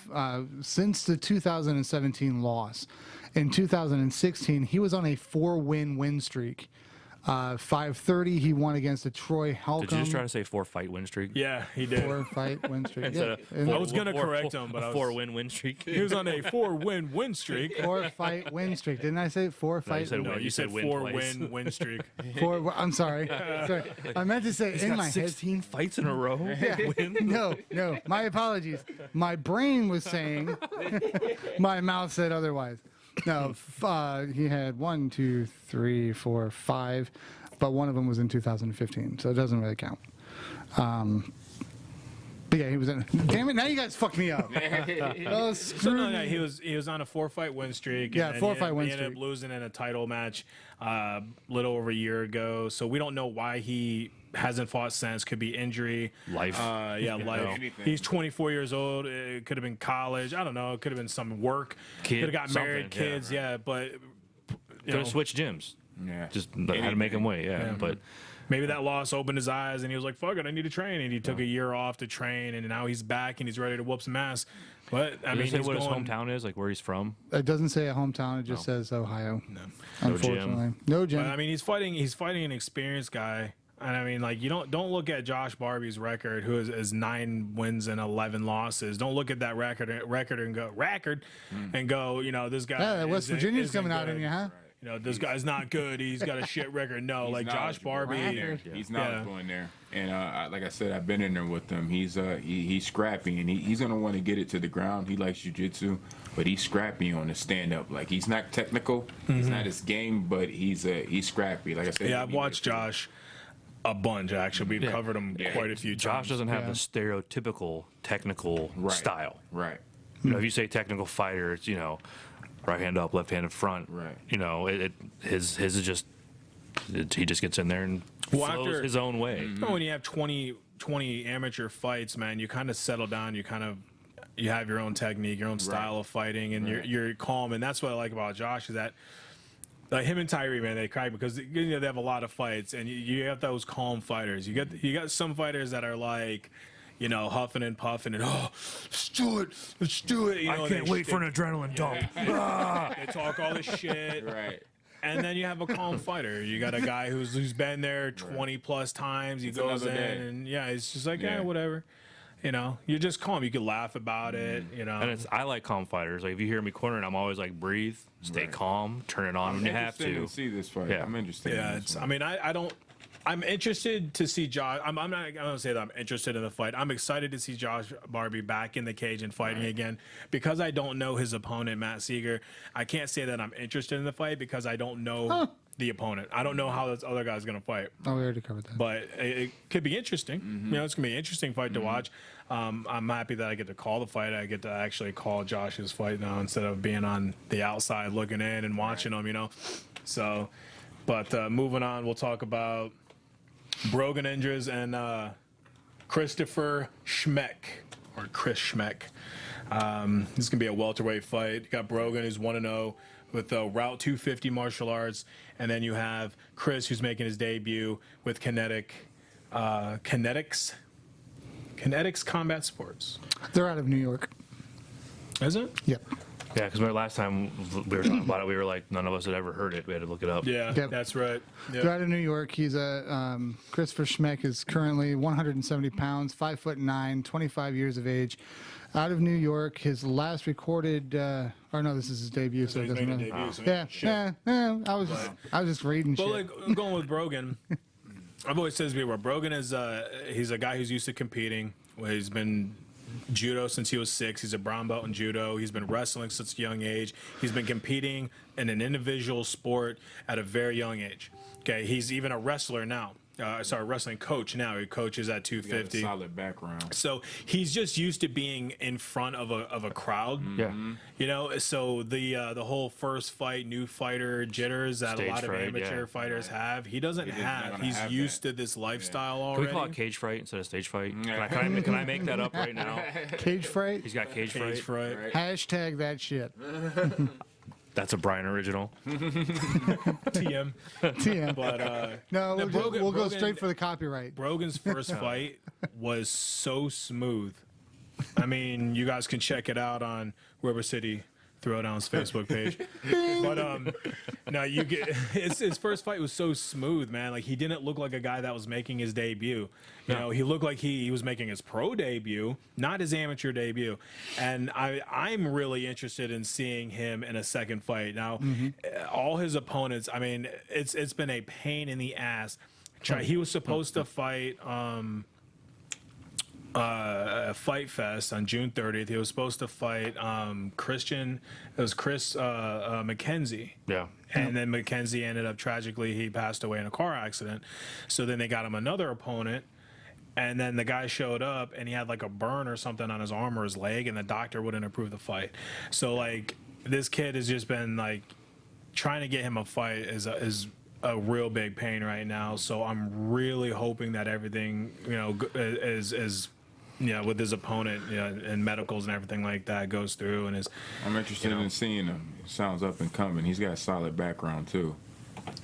since the 2017 loss. In 2016, he was on a 4-win win streak. 530, he won against a Troy Halcomb. Did you just try to say 4-fight win streak? Yeah, he did. 4-fight win streak. Instead Yeah. of I was gonna correct him, but I a was- 4-win streak. He was on a 4-win win streak. 4-fight win streak. Didn't I say 4-fight? said No, win. you You said said win 4-win win streak. I'm sorry. Sorry. I meant to say He's in got my head. 16 fights in a row. Win. No. My apologies. My brain was saying, my mouth said otherwise. No, he had 1, 2, 3, 4, 5, but one of them was in 2015, so it doesn't really count. But yeah, he was in. Damn it! Now you guys fucked me up. Oh, So screw no, me. he was on a 4-fight win streak. Yeah, and then 4-fight win He ended up streak. losing in a title match little over a year ago. So we don't know why he hasn't fought since. Could be injury. Life. Life. Anything. He's 24 years old. It could have been college. I don't know. It could have been some work. Kid, Could have got married, something, yeah, kids. right. Yeah, but Could have switched gyms. Yeah. Just had to make him wait. Yeah, but maybe that loss opened his eyes and he was like, fuck it, I need to train. And he took a year off to train, and now he's back and he's ready to whoop some ass. But I mean, does it say he's what going, his hometown is, like where he's from? It doesn't say a hometown. It just says Ohio. No. Unfortunately, no gym. But I mean, he's fighting an experienced guy. And I mean, like, you don't look at Josh Barbie's record, who is 9 wins and 11 losses. Don't look at that record and go, you know, this guy. Yeah, West Virginia's isn't coming out good. in you, huh? You know, this guy's not good. He's got a shit record. No, like Josh Barbie. He's knowledgeable in there, and like I said, I've been in there with him. He's scrappy, and he's gonna want to get it to the ground. He likes jiu-jitsu, but he's scrappy on the stand-up. Like, he's not technical. He's not his game, but he's scrappy. Like I said, Yeah, I've watched Josh a bunch, actually. We've covered him quite a few times. Josh doesn't have the stereotypical technical style. Right. You know, if you say technical fighter, it's, you know, right hand up, left hand in front. Right. You know, his is just he just gets in there and flows his own way. When you have 20 amateur fights, man, you kind of settle down. You have your own technique, your own style of fighting, and you're calm. And that's what I like about Josh, is that him and Tyree, man, they crack because, you know, they have a lot of fights, and you have those calm fighters. You got some fighters that are like, you know, huffing and puffing and, oh, let's do it. You know, I can't wait for an adrenaline dump. They talk all this shit. Right. And then you have a calm fighter. You got a guy who's been there 20 plus times. He goes in and it's just like, whatever. You know, you're just calm. You can laugh about it. You know, And I like calm fighters. Like, if you hear me cornering, I'm always like, breathe, stay calm, turn it on when you have Interested to. to see this fight. Yeah. I'm interested. yeah. in this one. I mean, I don't. I'm interested to see Josh. I'm not going to say that I'm interested in the fight. I'm excited to see Josh Barbie back in the cage and fighting again. Because I don't know his opponent, Matt Seeger, I can't say that I'm interested in the fight because I don't know the opponent. I don't know how this other guy's going to fight. Oh, we already covered that. But it could be interesting. You know, it's going to be an interesting fight to watch. I'm happy that I get to call the fight. I get to actually call Josh's fight now instead of being on the outside looking in and watching him, you know. So, but moving on, we'll talk about Brogan Indras and Christopher Schmeck, or Chris Schmeck. This is going to be a welterweight fight. You got Brogan, who's 1-0 with Route 250 martial arts. And then you have Chris, who's making his debut with Kinetics Combat Sports. They're out of New York. Is it? Yep. Yeah, because last time we were talking about it, we were like, none of us had ever heard it. We had to look it up. Yeah, Yep. that's right. Yep. They're out of New York. He's Christopher Schmeck is currently 170 pounds, 5'9", 25 years of age. Out of New York. His last recorded, this is his debut, so it he's doesn't making matter. a debut, so I was just reading But shit. like, I'm going with Brogan. I've always said this before. Brogan is he's a guy who's used to competing. He's been judo since he was 6. He's a brown belt in judo. He's been wrestling since a young age. He's been competing in an individual sport at a very young age. Okay, he's even a wrestler now. Wrestling coach now. He coaches at He got a 250. solid background. So he's just used to being in front of a crowd. Yeah. You know, so the whole first fight, new fighter jitters that Stage a lot of fright, amateur fighters have, he doesn't He's not have. gonna He's have used that. to this lifestyle Can already. we call it cage fright instead of stage fight? Yeah. Can I make that up right now? Cage fight. He's got cage Cage fright. fright. Hashtag that shit. That's a Brian original. TM. TM. But No, we'll go Brogan- straight for the copyright. Brogan's first fight was so smooth. I mean, you guys can check it out on River City Throwdown's Facebook page. But no, you get his first fight was so smooth, man. Like, he didn't look like a guy that was making his debut. You know, he looked like he was making his pro debut, not his amateur debut. And I'm really interested in seeing him in a second fight. Now, all his opponents, I mean, it's been a pain in the ass. He was supposed to fight Fight Fest on June 30th. He was supposed to fight Chris McKenzie. Yeah. And then McKenzie ended up tragically, he passed away in a car accident. So then they got him another opponent. And then the guy showed up and he had like a burn or something on his arm or his leg, and the doctor wouldn't approve the fight. So like, this kid has just been like, trying to get him a fight is a real big pain right now. So I'm really hoping that everything, you know, is you know, with his opponent, you know, and medicals and everything like that goes through. And I'm interested in seeing him. Sounds up and coming. He's got a solid background too.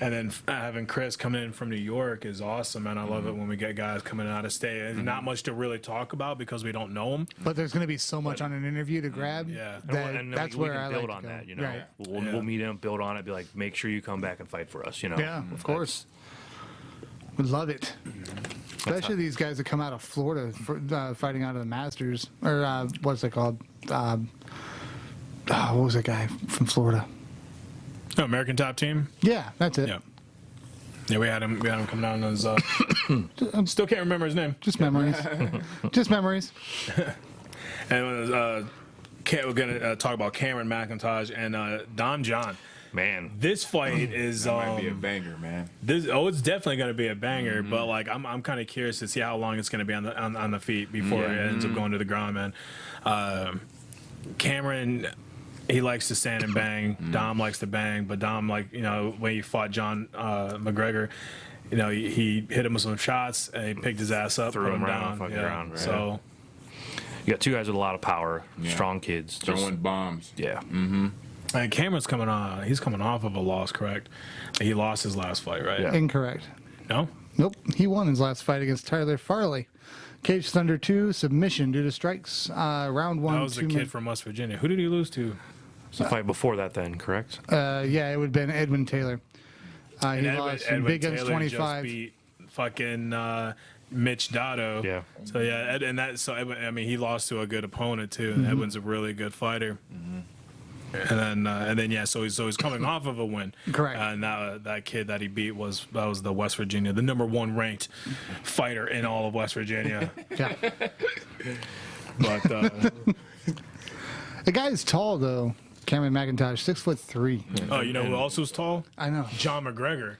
and then having Chris coming in from New York is awesome, and I love it when we get guys coming out of state. There's not much to really talk about because we don't know them. But there's going to be so much on an interview to grab. Yeah. And That's we where can I build like on to go. that, you know. Right. We'll meet him, build on it, be like, make sure you come back and fight for us, you know. Yeah, of course. Would love it. Especially these guys that come out of Florida for, fighting out of the Masters. Or what's it called? What was that guy from Florida? Oh, American Top Team. Yeah, that's it. Yeah. Yeah, we had him coming down as. Still can't remember his name. Just memories. Just memories. And we're gonna talk about Cameron McIntosh and Don John. Man, This fight is That might be a banger, man. it's definitely gonna be a banger. But like I'm kind of curious to see how long it's gonna be on the feet before it ends up going to the ground, man. Cameron, he likes to stand and bang. Dom likes to bang, but Dom, like, when he fought John McGregor, he hit him with some shots and he picked his ass up, Threw put him him around down. the fucking Yeah. ground, right. So you got two guys with a lot of power, Yeah. strong kids. Just, Throwing bombs. yeah. and Cameron's coming on. He's coming off of a loss, correct? He lost his last fight, right? Yeah. Incorrect. No. Nope. He won his last fight against Tyler Farley. Cage Thunder 2, submission due to strikes. Round 1. That was the 2 kid from West Virginia. Who did he lose to? It's the fight before that, then, correct? Yeah, it would have been Edwin Taylor. He And lost from Big Guns Taylor 25. just beat fucking Mitch Dotto. Yeah. So yeah, he lost to a good opponent too. And Edwin's a really good fighter. And then yeah, so he's coming off of a win. Correct. And that kid that he beat was the West Virginia, the #1 ranked fighter in all of West Virginia. Yeah. But The guy is tall, though. Cameron McIntosh, 6'3". oh, you know who else was tall? I know. John McGregor.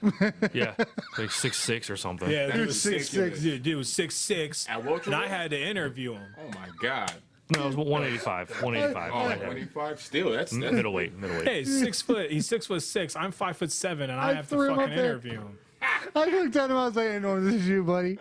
Yeah. Like 6'6" or something. Yeah, dude was ridiculous. 6'6". Dude was 6'6", At welterweight? and I had to interview him. Oh my God. No, it was 185. 185. Oh, Yeah. 25 still. That's Middleweight. Hey, 6 foot. He's 6'6". I'm 5'7", and I I have to threw him fucking up there. interview him. I looked at him, I was like, hey, Norm, this is you, buddy.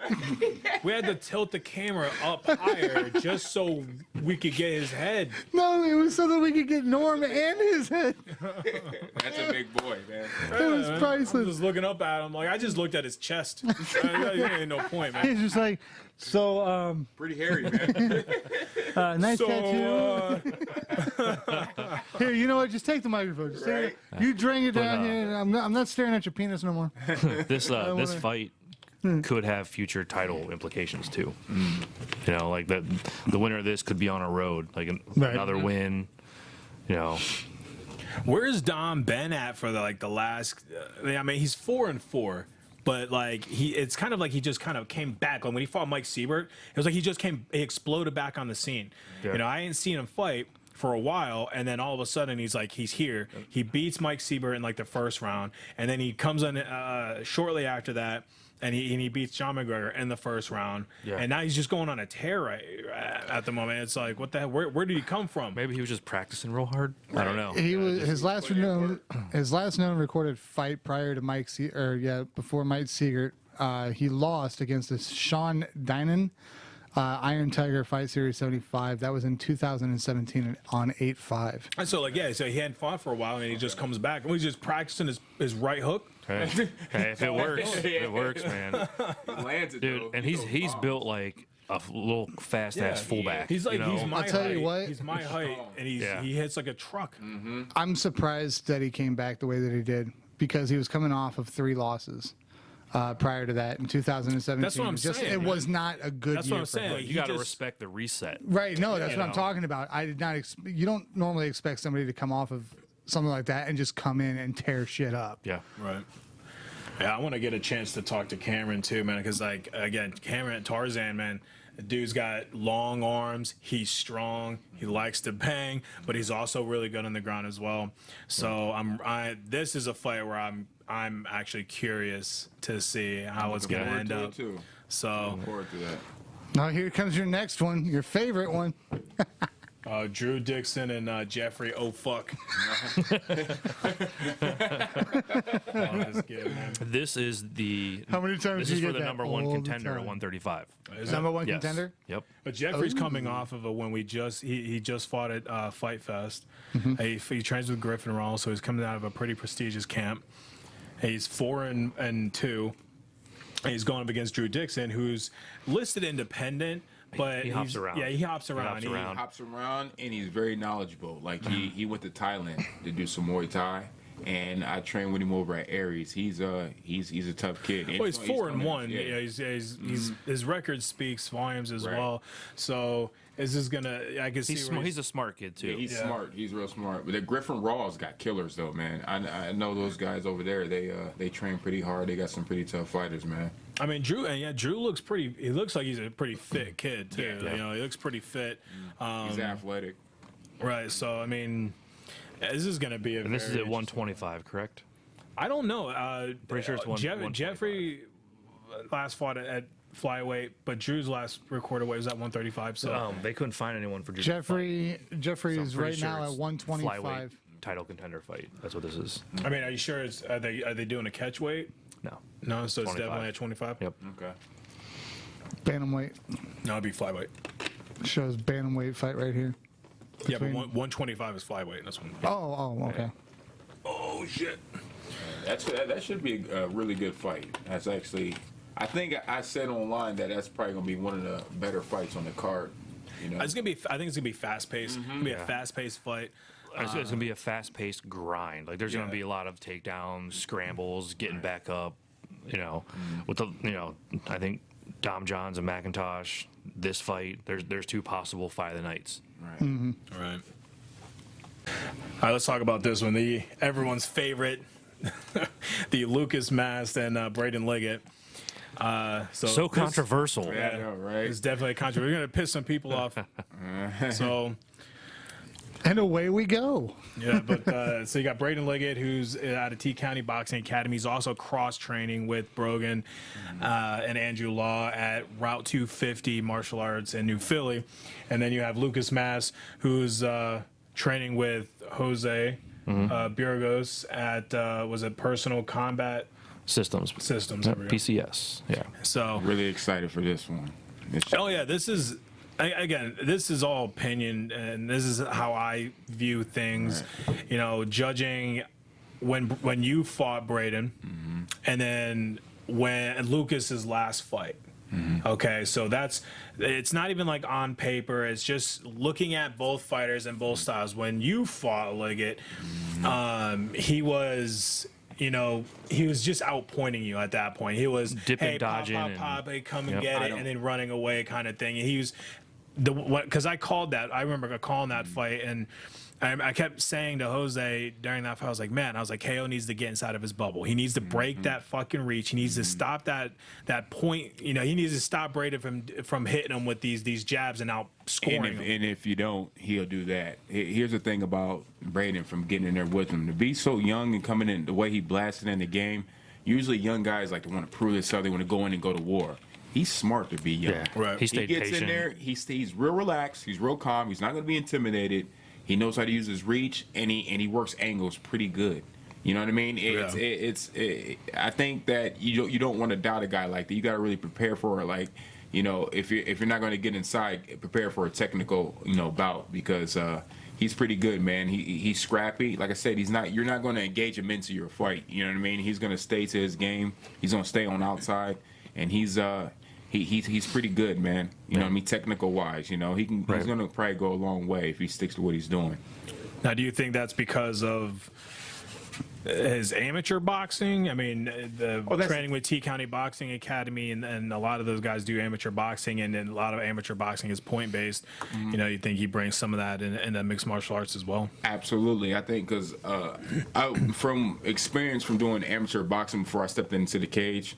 We had to tilt the camera up higher just so we could get his head. No, it was so that we could get Norm and his head. That's a big boy, man. It was I'm priceless. just looking up at him. Like, I just looked at his chest. Ain't no point, man. He's just like, so, Pretty hairy, man. nice So, tattoo. Here, you know what? Just take the microphone. Just take it. You drink it down here. I'm not staring at your penis no more. This wanna- fight could have future title implications too. Like the winner of this could be on a road, like another win. where's Dom been at for the last? I mean, he's 4-4. But it's kind of like he just kind of came back. Like when he fought Mike Siebert, it was like he exploded back on the scene. Yeah. I ain't seen him fight for a while, and then all of a sudden he's here. He beats Mike Siebert in the first round, and then he comes in shortly after that, and he beats John McGregor in the first round. Yeah. And now he's just going on a tear at the moment. It's like, what the hell? Where did he come from? Maybe he was just practicing real hard. I don't know. He was his last known recorded fight prior to before Mike Seeger. He lost against Sean Dinan, Iron Tiger Fight Series 75. That was in 2017 on 8-5. And so so he hadn't fought for a while, and he just comes back, and he's just practicing his right hook. Hey, if it works, it works, man. He lands it, Dude, though. and He he's goes built like a little fast ass fullback. He's like he's my I'll tell height. you what. He's my height, and he hits like a truck. I'm surprised that he came back the way that he did because he was coming off of 3 losses prior to that in 2017. That's what I'm saying, It man. was not a good That's year what I'm for saying. him. Like, You he got to just- respect the reset. Right. No, that's what I'm know. talking about. I did not. You don't normally expect somebody to come off of something like that and just come in and tear shit up. Yeah. Right. Yeah, I want to get a chance to talk to Cameron too, man. Because again, Cameron Tarzan, man, the dude's got long arms. He's strong. He likes to bang, but he's also really good on the ground as well. So this is a fight where I'm actually curious to see how it's going to end up. Too. So Look forward to that. Now here comes your next one, your favorite one. Drew Dixon and Jeffrey. Oh fuck. That's good, man. This is the. How many times This do is you for get the that number all one the contender at time? 135. Number one Yes. contender. Yep. But Jeffrey's coming off of a when he just fought at Fight Fest. He trains with Griffin Rawl, so he's coming out of a pretty prestigious camp. He's 4-2. And he's going up against Drew Dixon, who's listed independent, but He hops around. Yeah, he hops around. hops around. Hops around and he's very knowledgeable. Like he went to Thailand to do some Muay Thai, and I trained with him over at Aries. He's a tough kid. Well, he's 4-1. Yeah. Yeah, his record speaks volumes as well. So is this gonna? I can see He's a smart kid too. Yeah, he's smart. He's real smart. But the Griffin Raw's got killers though, man. I know those guys over there. They train pretty hard. They got some pretty tough fighters, man. I mean, Drew looks pretty. He looks like he's a pretty fit kid too. Yeah. You know, he looks pretty fit. He's athletic. Right. So I mean, this is gonna be And this is at 125, correct? I don't know. Pretty sure it's 125. Jeffrey last fought at flyweight, but Drew's last recorded weight was at 135. So They couldn't find anyone for Jeffrey is pretty right sure now at it's 125. flyweight title contender fight. That's what this is. I mean, are you sure? Are they doing a catch weight? No. No, so it's 25. definitely at 25. Yep. Okay. Bantamweight No, it'd be flyweight. shows bantamweight fight right here. Yeah, but Between- 125 is flyweight. That's one. Okay. Oh shit. That should be a really good fight. That's actually, I think I said online that's probably gonna be one of the better fights on the card. You know, It's gonna be. I think it's gonna be fast paced. It's gonna be a fast paced fight. It's going to be a fast-paced grind. Like there's going Yeah. to be a lot of takedowns, scrambles, getting back up. You know, with the I think Dom Johns and McIntosh. This fight, there's two possible fight of the nights. right. All right. All right. Let's talk about this one. Everyone's favorite, the Lucas Mast and Braden Liggett. So this- controversial. Yeah, I know, right? It's definitely a controversy. We're gonna piss some people off. So. And away we go. Yeah, but so you got Braden Liggett, who's out of T County Boxing Academy. He's also cross training with Brogan and Andrew Law at Route 250 Martial Arts in New Philly, and then you have Lucas Mass, who's training with Jose Burgos at was it Personal Combat Systems. Systems? Yep, There we go. PCS. Yeah. So Really excited for this one. oh yeah, this is. Again, this is all opinion, and this is how I view things. Right. You know, judging when you fought Braden, and then when Lucas's last fight. Okay, so it's not even like on paper. It's just looking at both fighters and both styles. When you fought Liggett, he was. You know, he was just outpointing you at that point. He was Dipping, hey, dodging, pop, and- pop, pop, hey, come and Yep. get it, and then running away kind of thing. And he was because I called that. I remember calling that fight, and I kept saying to Jose during that fight, I was like, KO needs to get inside of his bubble. He needs to break that fucking reach. He needs to stop that point. You know, he needs to stop Braden from hitting him with these jabs and outscoring him. And if you don't, he'll do that. Here's the thing about Braden from getting in there with him. To be so young and coming in the way he blasted in the game, usually young guys like to want to prove themselves. They want to go in and go to war. He's smart to be young. Yeah. Right. He He stayed gets patient. in there. He's real relaxed. He's real calm. He's not going to be intimidated. He knows how to use his reach, and he works angles pretty good. You know what I mean? I think that you don't want to doubt a guy like that. You got to really prepare for it. Like, you know, if you're not going to get inside, prepare for a technical bout because he's pretty good, man. He's scrappy. Like I said, you're not going to engage him into your fight. You know what I mean? He's going to stay to his game. He's going to stay on outside, and he's pretty good, man. You know what I mean? Technical wise, he's going to probably go a long way if he sticks to what he's doing. Now, do you think that's because of his amateur boxing? I mean, the training with T County Boxing Academy, and a lot of those guys do amateur boxing, and then a lot of amateur boxing is point based. You know, you think he brings some of that in mixed martial arts as well? Absolutely, I think because from experience from doing amateur boxing before I stepped into the cage,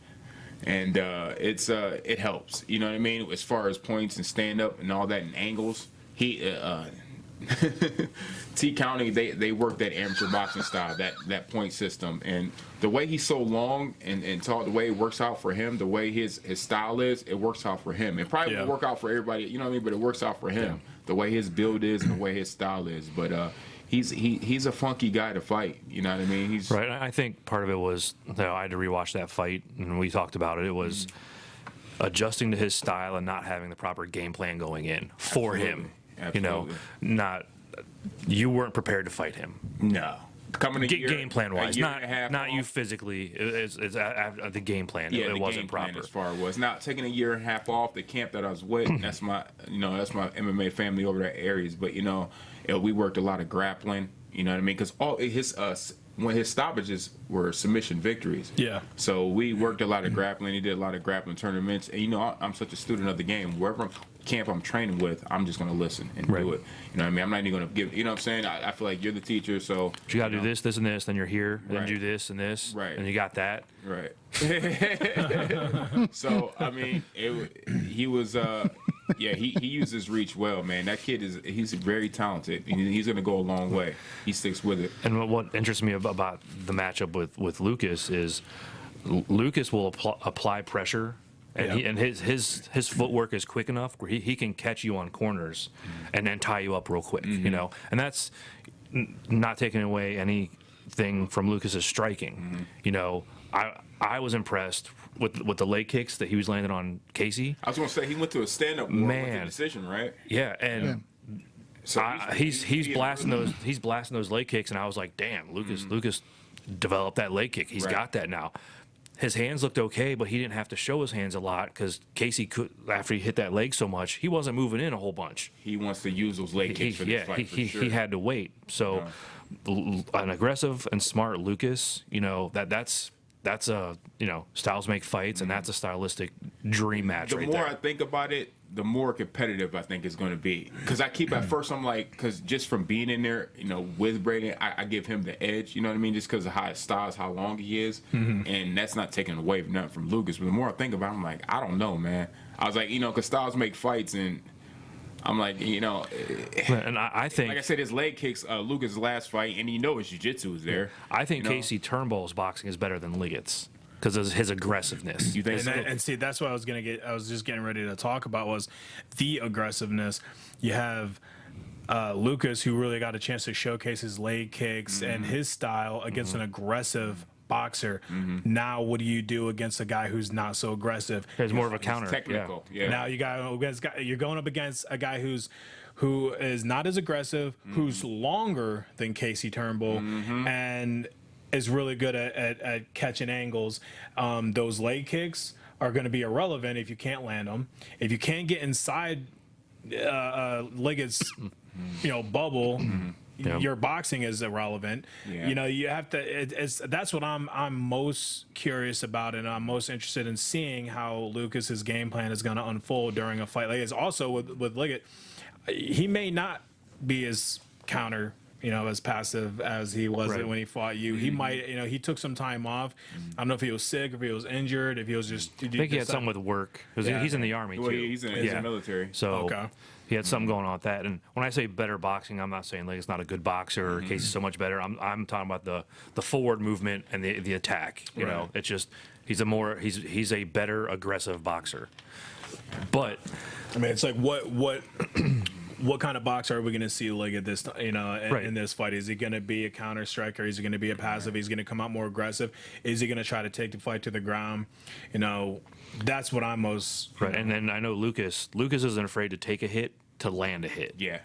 and it helps. You know what I mean? As far as points and stand up and all that and angles, T County they work that amateur boxing style, that point system, and the way he's so long and tall, the way it works out for him, the way his style is, it works out for him. It probably won't work out for everybody, you know what I mean? But it works out for him, the way his build is and the way his style is. But he's a funky guy to fight. You know what I mean? He's Right. I think part of it was I had to rewatch that fight, and we talked about it. It was adjusting to his style and not having the proper game plan going in for him. Absolutely. You weren't prepared to fight him. no coming Game plan wise, a year and a half not you off. physically. It's the game plan. Yeah, it the wasn't game plan proper. as far as was not taking a year and a half off. The camp that I was with, that's my MMA family over there, Aries. But we worked a lot of grappling. You know what I mean? Because all when his stoppages were submission victories. Yeah. So we worked a lot of grappling. He did a lot of grappling tournaments. And, I'm such a student of the game. Wherever camp I'm training with, I'm just going to listen and do it. You know what I mean? I'm not even going to give, what I'm saying? I feel like you're the teacher, so. But you got to do this, this, and this, then you're here, then Right. do this and this, Right. and you got that. Right. So, I mean, he was, he used his reach well, man. That kid he's very talented. He's going to go a long way. He sticks with it. And what interests me about the matchup with Lucas is Lucas will apply pressure, and his footwork is quick enough where he can catch you on corners and then tie you up real quick, and that's not taking away anything from Lucas's striking. I was impressed with the leg kicks that he was landing on Casey. I was going to say, he went to a stand-up war with the decision, right? Yeah, and So he's blasting those leg kicks, and I was like, damn, Lucas developed that leg kick. He's got that now. His hands looked okay, but he didn't have to show his hands a lot because Casey could, after he hit that leg so much, he wasn't moving in a whole bunch. He wants to use those leg kicks for this fight, for sure. He had to wait. So an aggressive and smart Lucas, that's a styles make fights, and that's a stylistic dream match. The right more there. I think about it, the more competitive I think it's going to be. Because I keep at first, I'm like, because just from being in there, with Braden, I give him the edge. You know what I mean? Just because of how his styles, how long he is, and that's not taking away from nothing from Lucas. But the more I think about it, I'm like, I don't know, man. I was like, because styles make fights, and I'm like, and I think, like I said, his leg kicks, Lucas' last fight, and his jiu-jitsu is there. I think Casey Turnbull's boxing is better than Liggett's because of his aggressiveness. You think so? And see, that's what I was just getting ready to talk about was the aggressiveness. You have Lucas, who really got a chance to showcase his leg kicks and his style against an aggressive boxer. Now, what do you do against a guy who's not so aggressive? There's more of a counter. Technical, yeah. Now you're going up against a guy who is not as aggressive, who's longer than Casey Turnbull, and is really good at catching angles. Those leg kicks are going to be irrelevant if you can't land them. If you can't get inside Liggett's bubble, your boxing is irrelevant. Yeah. You have to. That's what I'm most curious about, and I'm most interested in seeing how Lucas's game plan is going to unfold during a fight. Like it's also with Liggett, he may not be as counter, as passive as he was when he fought you. He might, he took some time off. I don't know if he was sick, if he was injured, if he was just. I think he had something with work because he's in the Army too. Well, he's in the military. So he had something going on with that. And when I say better boxing, I'm not saying Liggett's not a good boxer or Casey's so much better. I'm talking about the forward movement and the attack. It's just he's a better aggressive boxer. But I mean, it's like what kind of boxer are we going to see Liggett this in this fight? Is he going to be a counter striker? Is he going to be a passive? He's going to come out more aggressive. Is he going to try to take the fight to the ground? That's what I'm most And then I know Lucas isn't afraid to take a hit to land a hit. Yeah.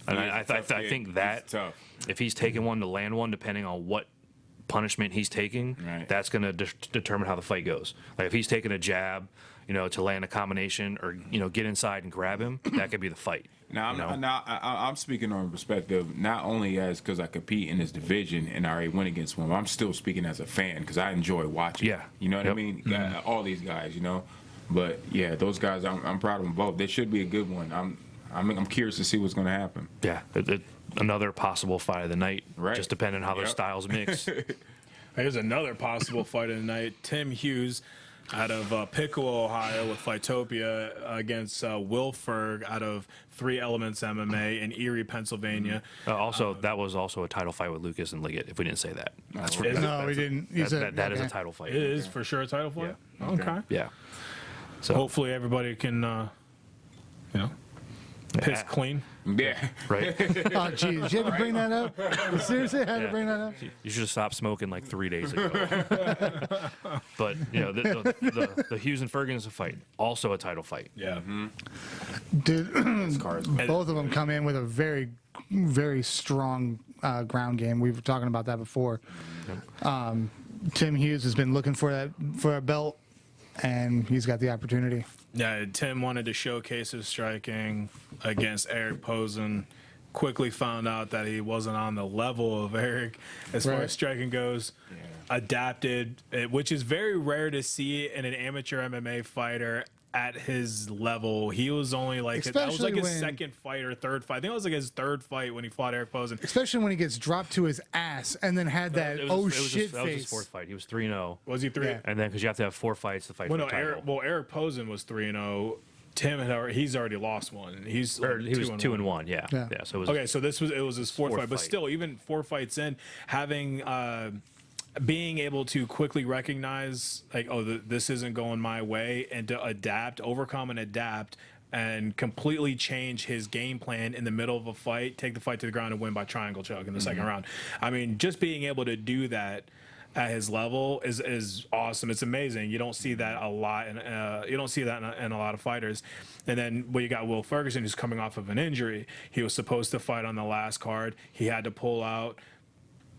And I think that tough. if he's taking one to land one, depending on what punishment he's taking, that's going to determine how the fight goes. Like if he's taking a jab, to land a combination or get inside and grab him, that could be the fight. Now, I'm speaking on perspective, not only as because I compete in this division and I already went against one, I'm still speaking as a fan because I enjoy watching. Yeah. You know what I mean? All these guys, But yeah, those guys, I'm proud of them both. They should be a good one. I'm curious to see what's going to happen. Yeah, another possible fight of the night, just depending on how their Yep. styles mix. Here's another possible fight of the night. Tim Hughes out of Pickle, Ohio with Fightopia against Will Ferg out of 3 Elements MMA in Erie, Pennsylvania. Also, that was also a title fight with Lucas and Liggett, if we didn't say that. No, we didn't. That is a title fight. It is for sure a title fight? Yeah. Okay. Yeah. So Hopefully everybody can, piss clean. Yeah. right. Oh, geez, you had to bring that up. You seriously had to bring that up. You should have stopped smoking like 3 days ago. But the Hughes and Ferguson fight, also a title fight. Yeah. Dude, both of them come in with a very, very strong ground game. We were talking about that before. Tim Hughes has been looking for a belt, and he's got the opportunity. Yeah, Tim wanted to showcase his striking against Eric Posen. quickly found out that he wasn't on the level of Eric as far Right. as striking goes. Adapted, which is very rare to see in an amateur MMA fighter at his level. He was only like that was Especially like his when- second fight or third fight. I think it was like his third fight when he fought Eric Posen. Especially when he gets dropped to his ass and then had that It was shit that was his face. fourth fight. He was 3-0. Was he 3? Yeah. And then because you have to have 4 fights to fight Well, for no, the title. Eric Posen was 3-0. Tim he's already lost one. He was 2-1. Yeah. Yeah. Yeah. So it was Okay, so it was his fourth Fourth fight, but fight. still, even 4 fights in, having being able to quickly recognize like, oh, this isn't going my way, and to adapt, overcome, and adapt, and completely change his game plan in the middle of a fight, take the fight to the ground, and win by triangle choke in the second round. I mean, just being able to do that at his level is awesome. It's amazing. You don't see that a lot, and you don't see that in a lot of fighters. And then you got Will Ferguson, who's coming off of an injury. He was supposed to fight on the last card. He had to pull out.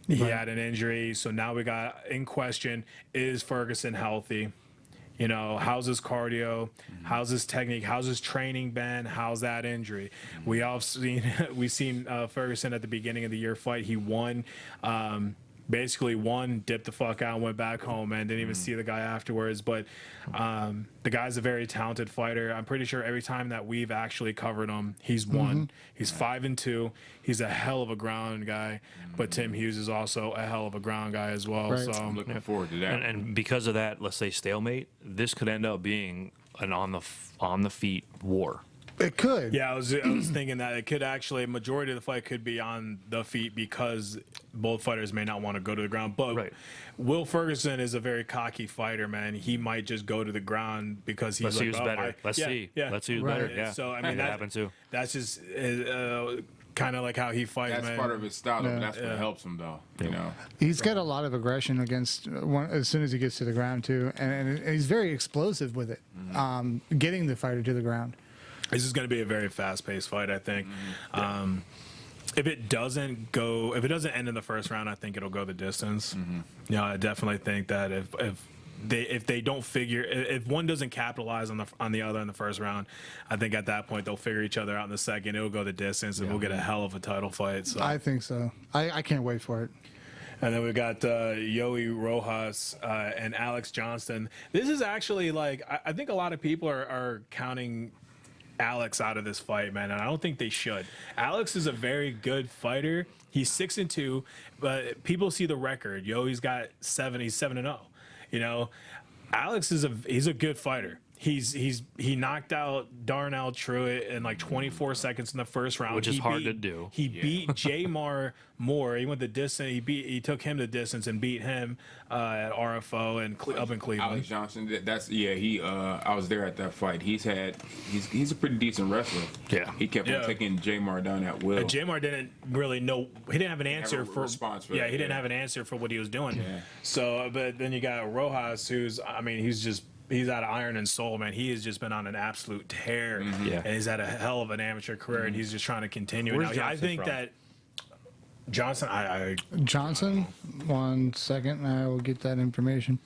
He had an injury, so now we got in question: is Ferguson healthy? You know, how's his cardio? How's his technique? How's his training been? How's that injury? We seen Ferguson at the beginning of the year fight. He won. Basically won, dipped the fuck out, went back home, and didn't even see the guy afterwards. But the guy's a very talented fighter. I'm pretty sure every time that we've actually covered him, he's won. He's 5-2. He's a hell of a ground guy. But Tim Hughes is also a hell of a ground guy as well. Right. So I'm looking forward to that. and because of that, let's say stalemate, this could end up being an on the feet war. It could. yeah, I was thinking that it could actually, a majority of the fight could be on the feet because both fighters may not want to go to the ground. But Right. Will Ferguson is a very cocky fighter, man. He might just go to the ground because he's Let's like, see who's oh, better. Let's see. Let's see who's Right. better. Yeah. So I mean, that happened too. That's just kind of like how he fights, That's man. part of his style, Yeah. but that's what helps him, though. You know, He's got a lot of aggression against one as soon as he gets to the ground too, and he's very explosive with it, getting the fighter to the ground. This is going to be a very fast-paced fight, I think. If it doesn't end in the first round, I think it'll go the distance. Yeah, I definitely think that if they don't figure, if one doesn't capitalize on the other in the first round, I think at that point they'll figure each other out in the second. It'll go the distance, and we'll get a hell of a title fight. So. I think so. I can't wait for it. And then we got Yoey Rojas and Alex Johnston. This is actually like, I think a lot of people are counting Alex out of this fight, man, and I don't think they should. Alex is a very good fighter. He's 6-2, but people see the record. Yoey's got 7. He's 7-0. You know, Alex he's a good fighter. He knocked out Darnell Truitt in like 24 seconds in the first round, Which is hard to do. He beat Jamar Moore. He went the distance. He took him the distance and beat him at RFO and up in Cleveland. Alex Johnson. He. I was there at that fight. He's a pretty decent wrestler. Yeah. He kept on taking Jamar down at will. Jamar didn't really know. He didn't have an answer for response for yeah. that, He didn't yeah. have an answer for what he was doing. Yeah. So, but then you got Rojas, who's he's out of Iron and Soul, man. He has just been on an absolute tear, Yeah. and he's had a hell of an amateur career, and he's just trying to continue. Where's Now, I Johnson think from? that Johnson, Johnson, 1 second, I will get that information.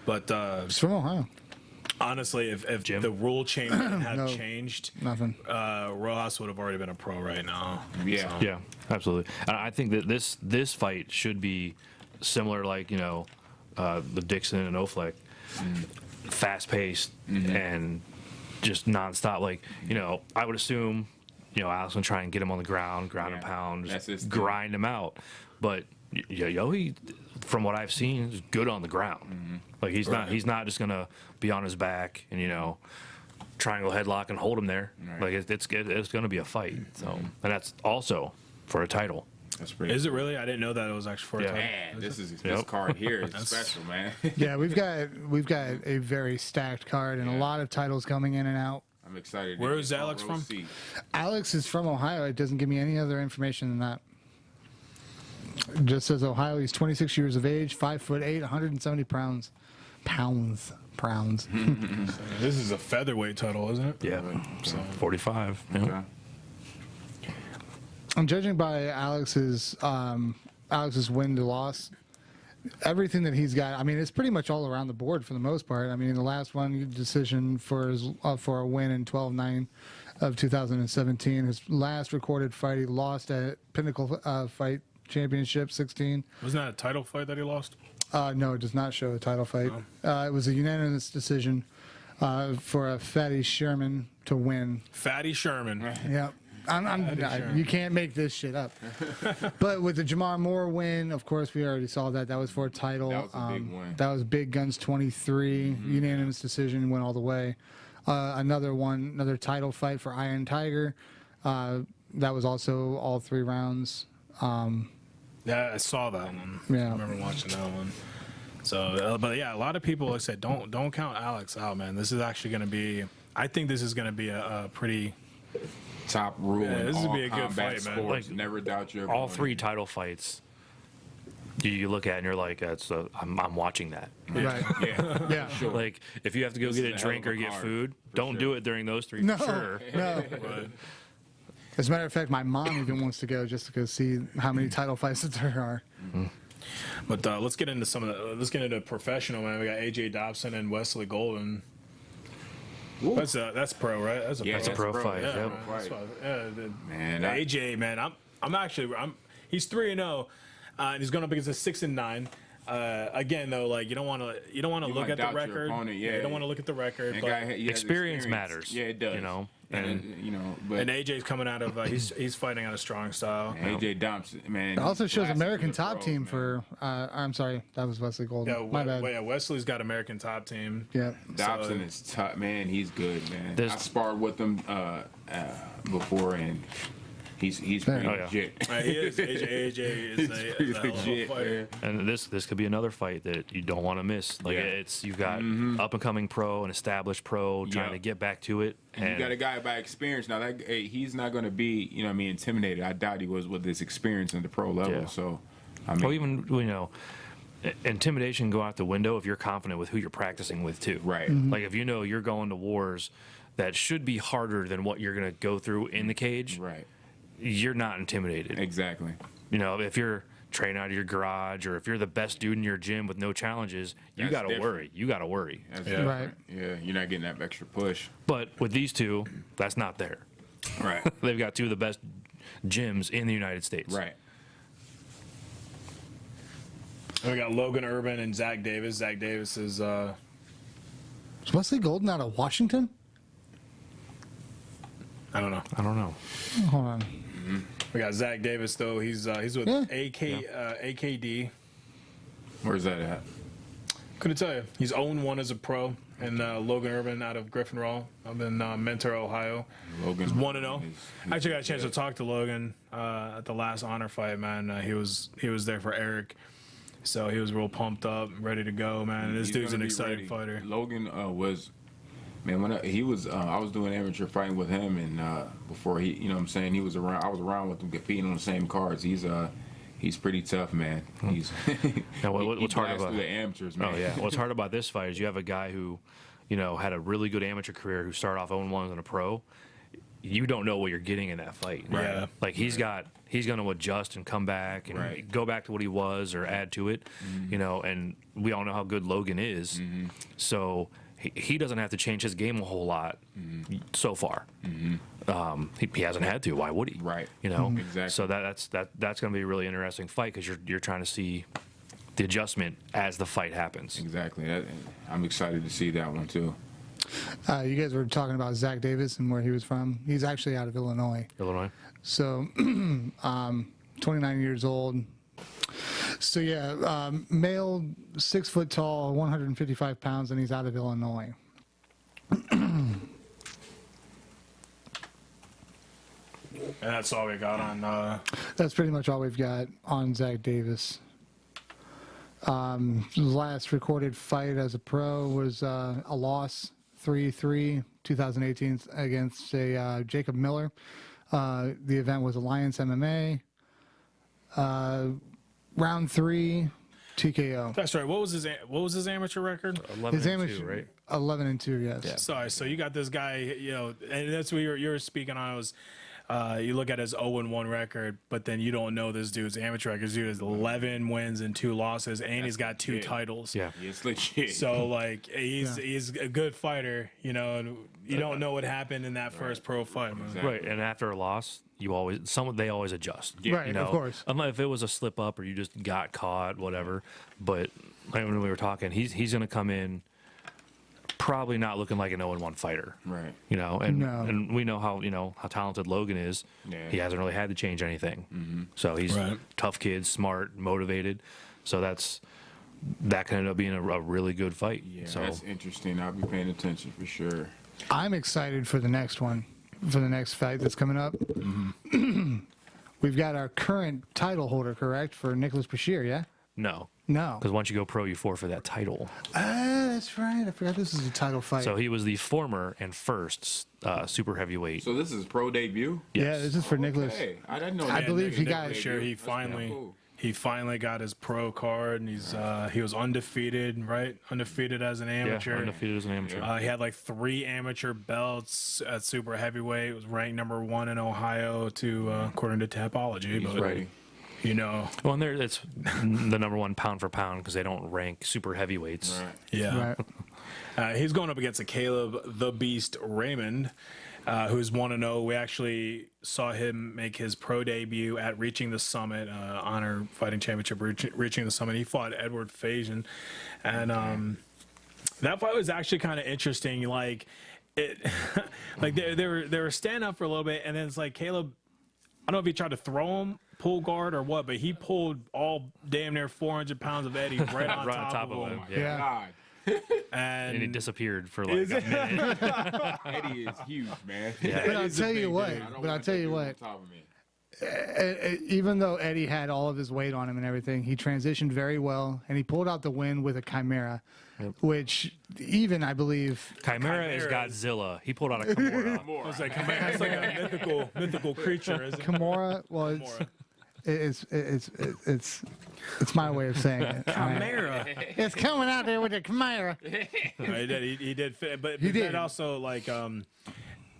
but It's from Ohio. honestly, if Jim? the rule change had No. changed, Nothing. Rojas would have already been a pro right now. Yeah. Yeah, absolutely. And I think that this fight should be similar, like the Dixon and Ofleck, fast paced and just nonstop. Like I would assume Alex will try and get him on the ground and Yeah, pound, that's his just thing. grind him out. But Yoey, from what I've seen, is good on the ground. Like he's not just gonna be on his back and triangle headlock and hold him there. Right. Like it's gonna be a fight. So and that's also for a title. That's pretty. Is it really? I didn't know that it was actually for a Yeah. title. Man, this Yep. card here is special, man. Yeah, we've got a very stacked card and a lot of titles coming in and out. I'm excited. Where to is get Alex front row from? seat. Alex is from Ohio. It doesn't give me any other information than that. It just says Ohio. He's 26 years of age, 5'8", 170 pounds. Pounds. This is a featherweight title, isn't it? Yeah. So 45. Yeah. Okay. I'm judging by Alex's win to loss. Everything that he's got, I mean, it's pretty much all around the board for the most part. I mean, the last one decision for a win in 12-9 of 2017. His last recorded fight, he lost at Pinnacle Fight Championship 16. Wasn't that a title fight that he lost? No, it does not show a title fight. It was a unanimous decision for a Fatty Sherman to win. Fatty Sherman. Yeah. You can't make this shit up. But with the Jamar Moore win, of course, we already saw that. That was for a title. That was a big win. That was Big Guns 23, unanimous decision, went all the way. Another title fight for Iron Tiger. That was also all 3 rounds. Yeah, I saw that one. Yeah. I remember watching that one. So, but yeah, a lot of people, like I said, don't count Alex out, man. This is actually going to be. I think this is going to be a pretty top rule. Yeah, in this would all be a good combat fight, man. sports. Like, Never doubt your All opponent. 3 title fights, you look at and you're like, I'm watching that. Right. Yeah. Yeah. Sure. Like, if you have to go This get is a a hell drink of or a get card, food, for don't sure. do it during those 3 No. for sure. No. But As a matter of fact, my mom even wants to go just to go see how many title fights that there are. But let's get into some of the. Let's get into professional, man. We got AJ Dobson and Wesley Golden. That's pro, right? That's a Yeah, That's a pro fight, Yeah, yep. man, that's fine. Yeah, Man, AJ, man, he's 3-0, and he's going up against a 6-9. Again, though, like you don't want to You look wanna at the doubt your record. opponent, You yeah. don't want to look at the record. that But, guy, he has Experience matters. Yeah, it does. You know, and but and AJ's coming out of he's fighting out of strong style. AJ Thompson, man. It also shows classic American in the Top pros, Team man. for. I'm sorry, that was Wesley Golden. Yeah, My bad. yeah, Wesley's got American Top Team. Yeah. Dobson is tough, man. He's good, man. There's- I sparred with him before, and he's pretty Oh, yeah. legit. He is. AJ is He's a pretty hell of a legit, fighter. man. and this could be another fight that you don't want to miss. Like Yeah. you've got up and coming pro, an established pro trying Yeah. to get back to it, And you got a guy by experience. Now that he's not going to be, intimidated. I doubt he was with his experience in the pro level. Yeah. So, I mean, Well, even intimidation go out the window if you're confident with who you're practicing with too. right. Like if you know you're going to wars that should be harder than what you're going to go through in the cage, Right. you're not intimidated. Exactly. If you're training out of your garage or if you're the best dude in your gym with no challenges, you That's got to different. worry. You got to worry. That's Yeah. different. Yeah. You're not getting that extra push. But with these two, that's not there. Right. They've got 2 of the best gyms in the United States. right. And we got Logan Urban and Zach Davis. Zach Davis is Is Wesley Golden out of Washington? I don't know. I don't know. Hold on. We got Zach Davis though. He's with Yeah. AKD. Where's that at? Couldn't tell you. He's 0-1 as a pro, and Logan Urban out of Griffin Raw up in Mentor, Ohio. Logan. 1-0. I actually got a chance to talk to Logan at the last honor fight, man. He was there for Eric, so he was real pumped up, ready to go, man. And this He's dude's gonna an be exciting ready. fighter. Logan was, man. When I was doing amateur fighting with him, and before he, what I'm saying, he was around. I was around with him competing on the same cards. He's pretty tough, man. He's Now, what's he hard blasts about through the amateurs, man. Oh yeah. What's hard about this fight is you have a guy who, had a really good amateur career who started off 0-1 as a pro. You don't know what you're getting in that fight. Right. Yeah. Like he's going to adjust and come back and Right. go back to what he was or add to it. And we all know how good Logan is. So he doesn't have to change his game a whole lot so far. He hasn't had to. Why would he? Right. Exactly. So that's going to be a really interesting fight because you're trying to see the adjustment as the fight happens. Exactly. I'm excited to see that one too. You guys were talking about Zach Davis and where he was from. He's actually out of Illinois. Illinois. So, 29 years old. So yeah, male, 6 foot tall, 155 pounds, and he's out of Illinois. And that's all we got on. That's pretty much all we've got on Zach Davis. His last recorded fight as a pro was a loss, 3-3, 2018 against a Jacob Miller. The event was Alliance MMA. Round 3, TKO. That's right. What was his amateur record? 11 His and amateur, 2, right? 11-2, yes. Yeah. Sorry. So you got this guy, and that's what you were speaking on. Was you look at his 0-1 record, but then you don't know this dude's amateur record. This dude has 11 wins and 2 losses, and he's got 2 legit. titles. Yeah. It's legit. So like he's a good fighter, and you don't know what happened in that first pro fight, man. Exactly. Right, and after a loss, they always adjust. Right, You know, of course. unless if it was a slip up or you just got caught, whatever. But like when we were talking, he's going to come in probably not looking like an 0-1 fighter. Right. You know, and No. and we know how how talented Logan is. Yeah. He hasn't really had to change anything. So he's Right. tough kid, smart, motivated. So that can end up being a really good fight. Yeah, So that's interesting. I'll be paying attention for sure. I'm excited for the next one, for the next fight that's coming up. We've got our current title holder, correct, for Nicholas Bashir, yeah? no, No. because once you go pro, you forfeit that title. That's right. I forgot this is a title fight. So he was the former and first super heavyweight. So this is pro debut? yeah, Yes. this is for Nicholas. Hey, I didn't know I that. believe he Nick got- Bashir, he That's kinda finally cool. he finally got his pro card, and he was undefeated, right? Undefeated as an amateur. Yeah, undefeated as an amateur. He had like 3 amateur belts at super heavyweight. It was ranked number 1 in Ohio, according to Tapology. He's But ready. you know, Well, and it's the number one pound for pound because they don't rank super heavyweights. Right. yeah. Right. He's going up against a Caleb the Beast Raymond, who's 1-0. We actually saw him make his pro debut at Reaching the Summit, Honor Fighting Championship, Reaching the Summit. He fought Edward Fajan, and that fight was actually kind of interesting. Like it, like they were standing up for a little bit, and then it's like Caleb. I don't know if he tried to throw him, pull guard or what, but he pulled all damn near 400 pounds of Eddie right on top of him. Yeah. God. And he And disappeared for like a minute. Eddie is huge, man. But I'll He's a tell you big what. dude. I don't But I'll want tell that you dude what. on top of me. Even though Eddie had all of his weight on him and everything, he transitioned very well, and he pulled out the win with a Chimera, which even I believe. Chimera is Chimera. Godzilla. He pulled out a Kimura. I was like, that's like a mythical creature, isn't it? Kimura was. Kimura. It's my way of saying it. Chimera. It's coming out there with a Chimera. He did fit, but He then did. also like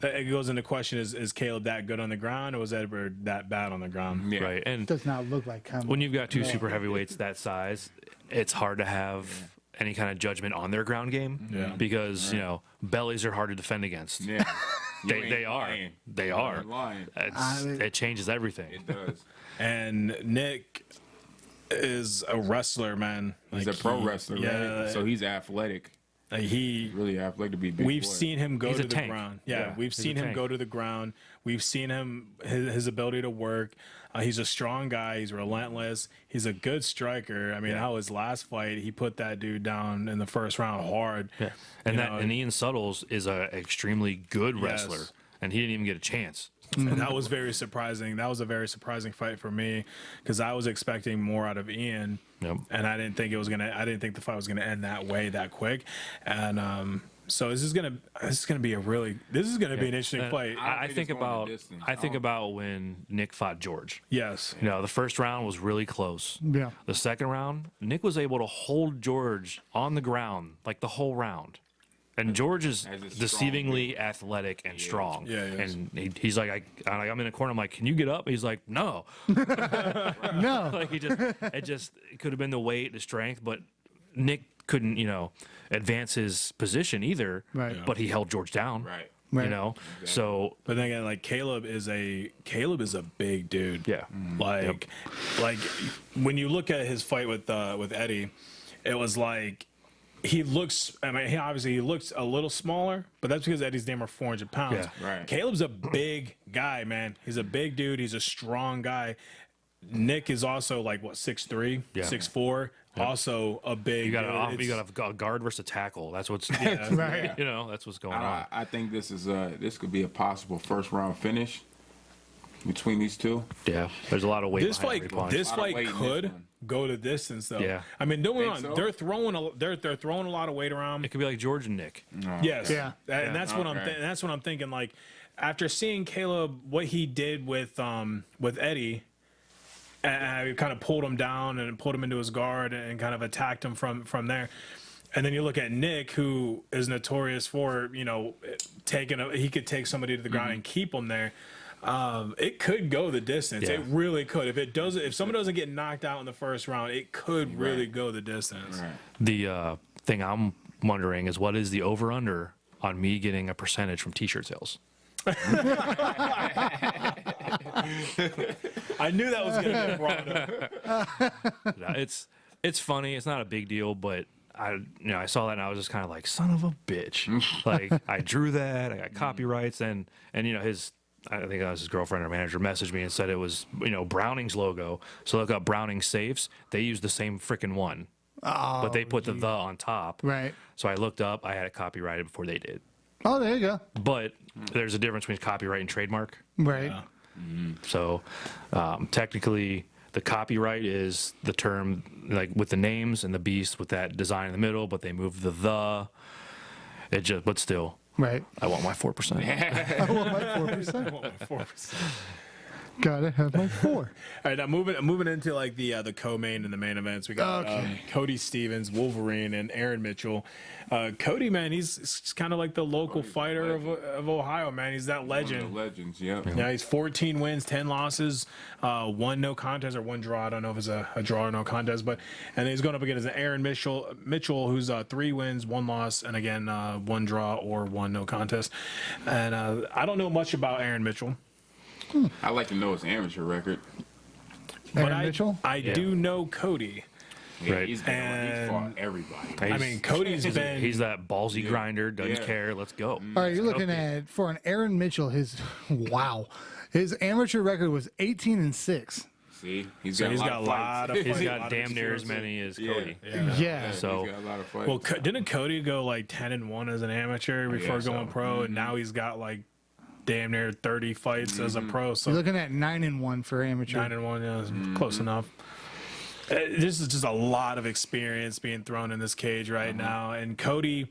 it goes into question: is Caleb that good on the ground, or was Edward that bad on the ground? Yeah. Right. And Does not look like Chimera. when you've got two super heavyweights that size, it's hard to have any kind of judgment on their ground game. Yeah. Because, bellies are hard to defend against. Yeah. You They ain't are. lying. They You are. ain't lying. It changes everything. It does. And Nick is a wrestler, man. He's Like, a pro wrestler, yeah, right? So he's athletic. he. Really athletic to be a big We've boy. seen him go He's to a the tank. ground. Yeah, Yeah, we've he's a seen him tank. go to the ground. We've seen him his ability to work. He's a strong guy. He's relentless. He's a good striker. I mean, how his last fight, he put that dude down in the first round hard. Yeah. And You that know, and Ian Suttles is a extremely good Yes. wrestler. And he didn't even get a chance. and that was very surprising. That was a very surprising fight for me because I was expecting more out of Ian, Yep. and I didn't think the fight was gonna end that way that quick. And so this is gonna be an interesting And fight. I think think it's going the about distance. I think about when Nick fought George. Yes. The first round was really close. Yeah. The second round, Nick was able to hold George on the ground like the whole round. And George is As a strong deceivingly athletic and strong. Yeah, he is. And he's like, I'm in a corner. I'm like, can you get up? He's like, no. No. Like it could have been the weight, the strength, but Nick couldn't, advance his position either. Right. Yeah. But he held George down. Right. Right. So But then again, like Caleb is a big dude. yeah. Like when you look at his fight with Eddie, it was like he looks he looks a little smaller, but that's because Eddie's damn near 400 pounds. Yeah. Right. Caleb's a big guy, man. He's a big dude. He's a strong guy. Nick is also like 6'3", Yeah. 6'4", also a big. You got dude. you got a guard versus a tackle. That's what's Right. that's what's going on. I think this could be a possible first round finish between these two. Yeah. There's a lot of weight. This behind fight, every punch. this Lot of fight weight in this could one. go to distance though. Yeah. I mean, don't get me wrong. Think so? They're throwing a lot of weight around. It could be like George and Nick. Yes. Yeah. And that's what I'm. Okay. That's what I'm thinking. Like after seeing Caleb, what he did with Eddie, and I kind of pulled him down and pulled him into his guard and kind of attacked him from there. And then you look at Nick, who is notorious for he could take somebody to the ground and keep them there. It could go the distance. Yeah. It really could. If someone doesn't get knocked out in the first round, it could really go the distance. Right. The thing I'm wondering is what is the over under on me getting a percentage from T-shirt sales. I knew that was going to get brought up. It's funny. It's not a big deal, but I saw that and I was just kind of like, son of a bitch. Like, I drew that. I got copyrights, and I think that was his girlfriend or manager messaged me and said it was Browning's logo. So look up Browning safes. They use the same freaking one, but they put the on top. Right. So I looked up. I had it copyrighted before they did. Oh, there you go. But there's a difference between copyright and trademark. Right. Yeah. So technically, the copyright is the term, like with the names and the beast with that design in the middle, but they moved the. But still, Right. I want my 4%. I want my 4%. I want my 4%. Gotta have my 4. All right, now moving into like the co-main and the main events. We got Cody Stevens, Wolverine, and Aaron Mitchell. Cody, man, he's kind of like the local fighter of Ohio, man. He's that legend. One of the legends, yeah. Yeah, he's 14 wins, 10 losses, 1 no contest or 1 draw. I don't know if it's a draw or no contest, and then he's going up against Aaron Mitchell, who's 3 wins, 1 loss, and again 1 draw or 1 no contest. And I don't know much about Aaron Mitchell. I like to know his amateur record. Aaron Mitchell? I do know Cody. Yeah, Right. he's fought everybody. I mean, Cody's been. He's that ballsy grinder, doesn't care. Let's go. All right, you're looking at, for an Aaron Mitchell, his amateur record was 18-6. See, he's So got he's a got a lot of He's fights, a got lot of damn near as experience. many as Yeah. Cody. Yeah. So- he's got a lot of fights. Well, didn't Cody go like 10-1 as an amateur before so. going pro, and now he's got like damn near 30 fights as a pro. So You're looking at 9-1 for amateur. 9-1, yeah, is close enough. This is just a lot of experience being thrown in this cage right now, and Cody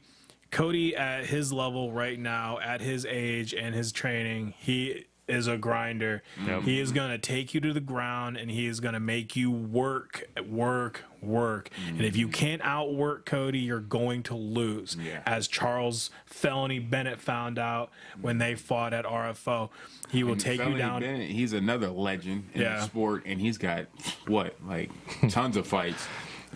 at his level right now, at his age and his training, he is a grinder. Yep. He is going to take you to the ground, and he is going to make you work. And if you can't outwork Cody, you're going to lose. Yeah. As Charles Felony Bennett found out when they fought at RFO, he will take you Felony down. Bennett, he's another legend in the sport, and he's got tons of fights.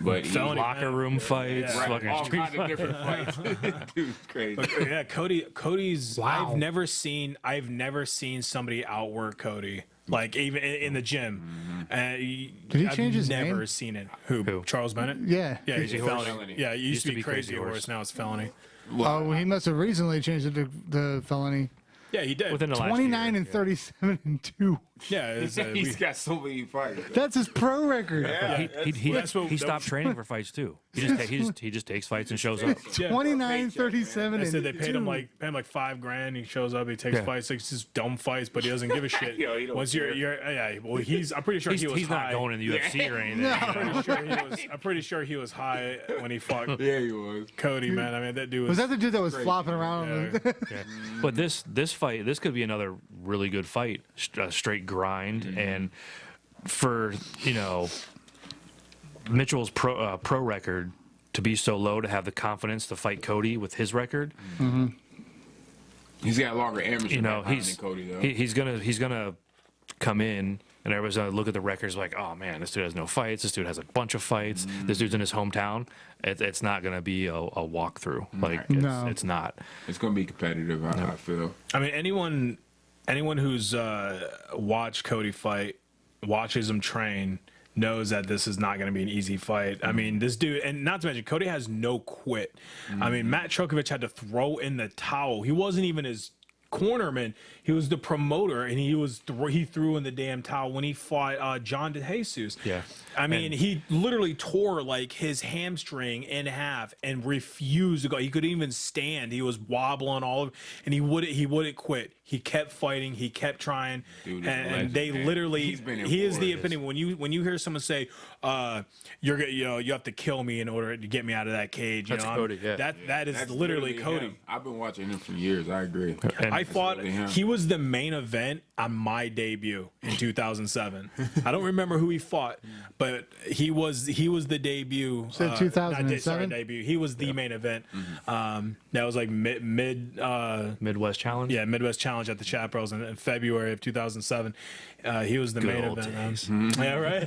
But Felony Locker room fights, Yeah. fucking all street kinds of fights. different fights. Dude's crazy. Yeah, Cody's. Wow. I've never seen somebody outwork Cody, like even in the gym. Did he change his Never name? seen it. Who? Charles Bennett? Yeah. Yeah, he's a Horse. felony. Yeah, it used to be Crazy Horse. Now it's Felony. Oh, well, he must have recently changed it to the felony. Yeah, he did. Within the last 29 year. and 37-2. Yeah, it's, He's got so many fights. That's his pro record. He that's what- he that stopped was- training for fights too. He just takes fights and shows up. Yeah. 29, 37, They and said they paid him 2. like $5,000. He shows up, he takes Yeah. fights, like just dumb fights, but he doesn't give a shit. Yo, he don't Once care. well, I'm pretty sure he was He's high. not going in the UFC or anything. I'm pretty sure he was high when he fought Yeah, he was. Cody, man. I mean, that dude Was that the dude that was flopping Yeah. around? Yeah. But this fight, this could be another really good fight, straight grind, and for Mitchell's pro record to be so low, to have the confidence to fight Cody with his record, He's got a longer amateur background than Cody, though. he's gonna come in. And everybody's gonna look at the records like, oh man, this dude has no fights. This dude has a bunch of fights. This dude's in his hometown. It's not gonna be a walkthrough. Like No. it's not. It's going to be competitive, I feel. I mean, anyone who's watched Cody fight, watches him train, knows that this is not going to be an easy fight. I mean, this dude, and not to mention, Cody has no quit. I mean, Matt Chokovich had to throw in the towel. He wasn't even his cornerman. He was the promoter, and he threw in the damn towel when he fought John DeJesus. Yeah. I mean, he literally tore like his hamstring in half and refused to go. He couldn't even stand. He was wobbling and he wouldn't quit. He kept fighting. He kept trying. Dude, he's a and legend, they man. literally, He's been in he is the wars. epitome. When you hear someone say, you have to kill me in order to get me out of that cage. That's Cody, yeah. That is That's literally Cody. him. I've been watching him for years. I agree. And I fought. really him. He was the main event on my debut in 2007. I don't remember who he fought, but he was the debut. Said 2007? Debut. He was the main event. That was like Midwest Challenge. yeah, Midwest Challenge at the Chaparrals in February of 2007. He was the Good main old event. days. Yeah, right.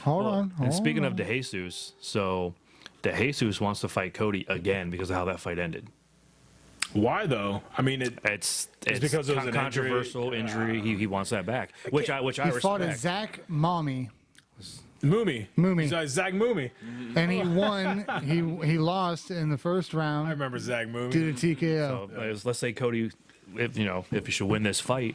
Hold on. And speaking of DeJesus, so DeJesus wants to fight Cody again because of how that fight ended. Why though? I mean, It's because it was an controversial injury. He wants that back, which I He fought a respect. Zach Mommy, Moomy. He's Zach Moomy. and he won. He lost in the first I round remember Zach Moomy. due to TKO. So, let's say Cody, if he should win this fight,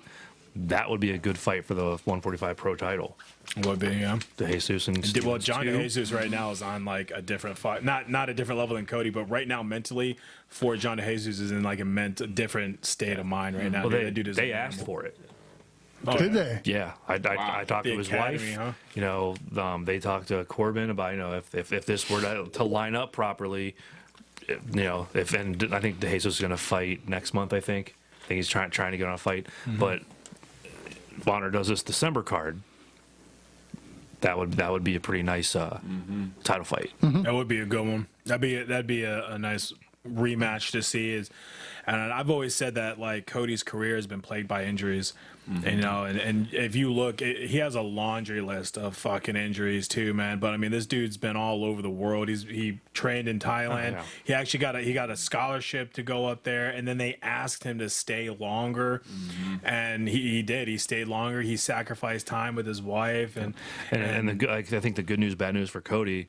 that would be a good fight for the 145 pro title. Would be, yeah. The Jesus and Well, Stevens John too. Jesus right now is on like a different fight, not a different level than Cody, but right now mentally, for John Jesus is in like a different state of mind right now. Well, That dude is they an asked animal. for it. Oh, Did they? Yeah, I talked The to his academy, wife. huh? They talked to Corbin about if this were to line up properly, and I think Jesus is going to fight next month. I think he's trying to get on a fight, but Bonner does this December card. That would be a pretty nice title fight. That would be a good one. That'd be a nice rematch to see. And I've always said that like Cody's career has been plagued by injuries, and if you look, he has a laundry list of fucking injuries too, man. But I mean, this dude's been all over the world. He trained in Thailand. yeah. He actually got a scholarship to go up there, and then they asked him to stay longer, and he did. He stayed longer. He sacrificed time with his wife, and I think the good news, bad news for Cody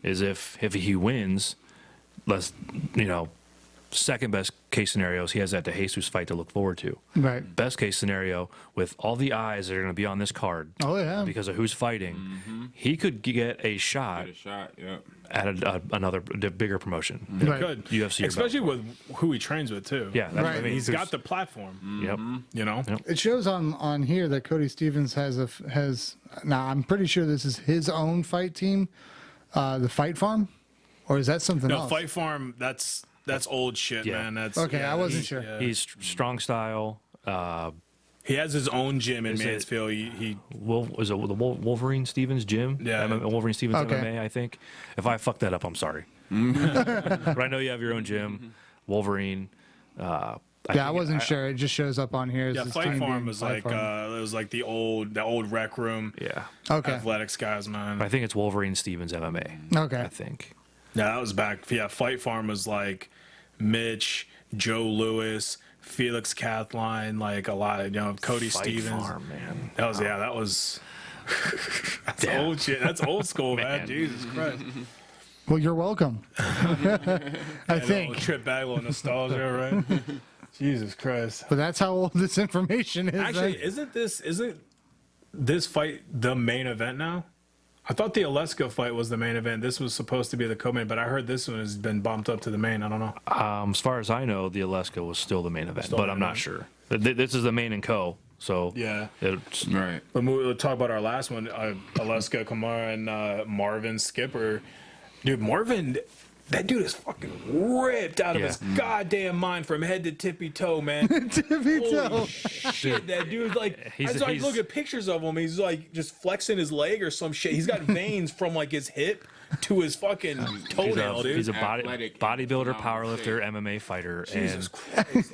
is if he wins, second best case scenario is he has that De Jesus fight to look forward to. Right. Best case scenario, with all the eyes that are going to be on this card Oh yeah. because of who's fighting, he could get a shot Get a shot. Yep. at another bigger promotion. Right. good UFC or especially with who he trains with too. Yeah, that's what I Right. mean. He's got the platform. Yep. You know. Yep. It shows on here that Cody Stevens has now. I'm pretty sure this is his own fight team, the Fight Farm, or is that something No, else? Fight Farm. That's old shit, Yeah. man. That's Okay, I wasn't he- sure. yeah. He's strong style. He has his own gym in Is it- Mansfield. He Is it the Wolverine Stevens gym? Yeah. Wolverine Stevens Okay. MMA, I think. If I fucked that up, I'm sorry. But I know you have your own gym, Wolverine. I think- wasn't sure. It just shows up on here. As yeah. his Fight team Farm being was Fight like Farm. it was like the old rec room. Yeah. Okay. Athletics guys, man. I think it's Wolverine Stevens MMA. Okay. I think. Yeah, that was back. Yeah, Fight Farm was like Mitch, Joe Lewis, Felix Kathleen, like a lot of Cody Fight Stevens. Farm, man. That was that was that's old shit. That's old school, man. Man. Jesus Christ. Well, you're welcome. I think. Trip back, a little nostalgia, right? Jesus Christ. But that's how old this information is. Actually, right? isn't this fight the main event now? I thought the Aleska fight was the main event. This was supposed to be the co-main, but I heard this one has been bumped up to the main. I don't know. As far as I know, the Aleska was still the main event, Still but the I'm main not event. sure. This is the main and co. So Yeah. it's, Right. But we'll talk about our last one, Aleska Kamara and Marvin Skipper. Dude, Marvin, that dude is fucking ripped out of Yeah. his goddamn mind from head to tippy toe, man. Tippy toe. Holy shit, that dude's like, He's- I he's- look at pictures of him, he's like just flexing his leg or some shit. He's got veins from like his hip to his fucking toenail, dude. he's a Athletic, bodybuilder, phenomenal powerlifter, shape. MMA fighter, Jesus and Christ.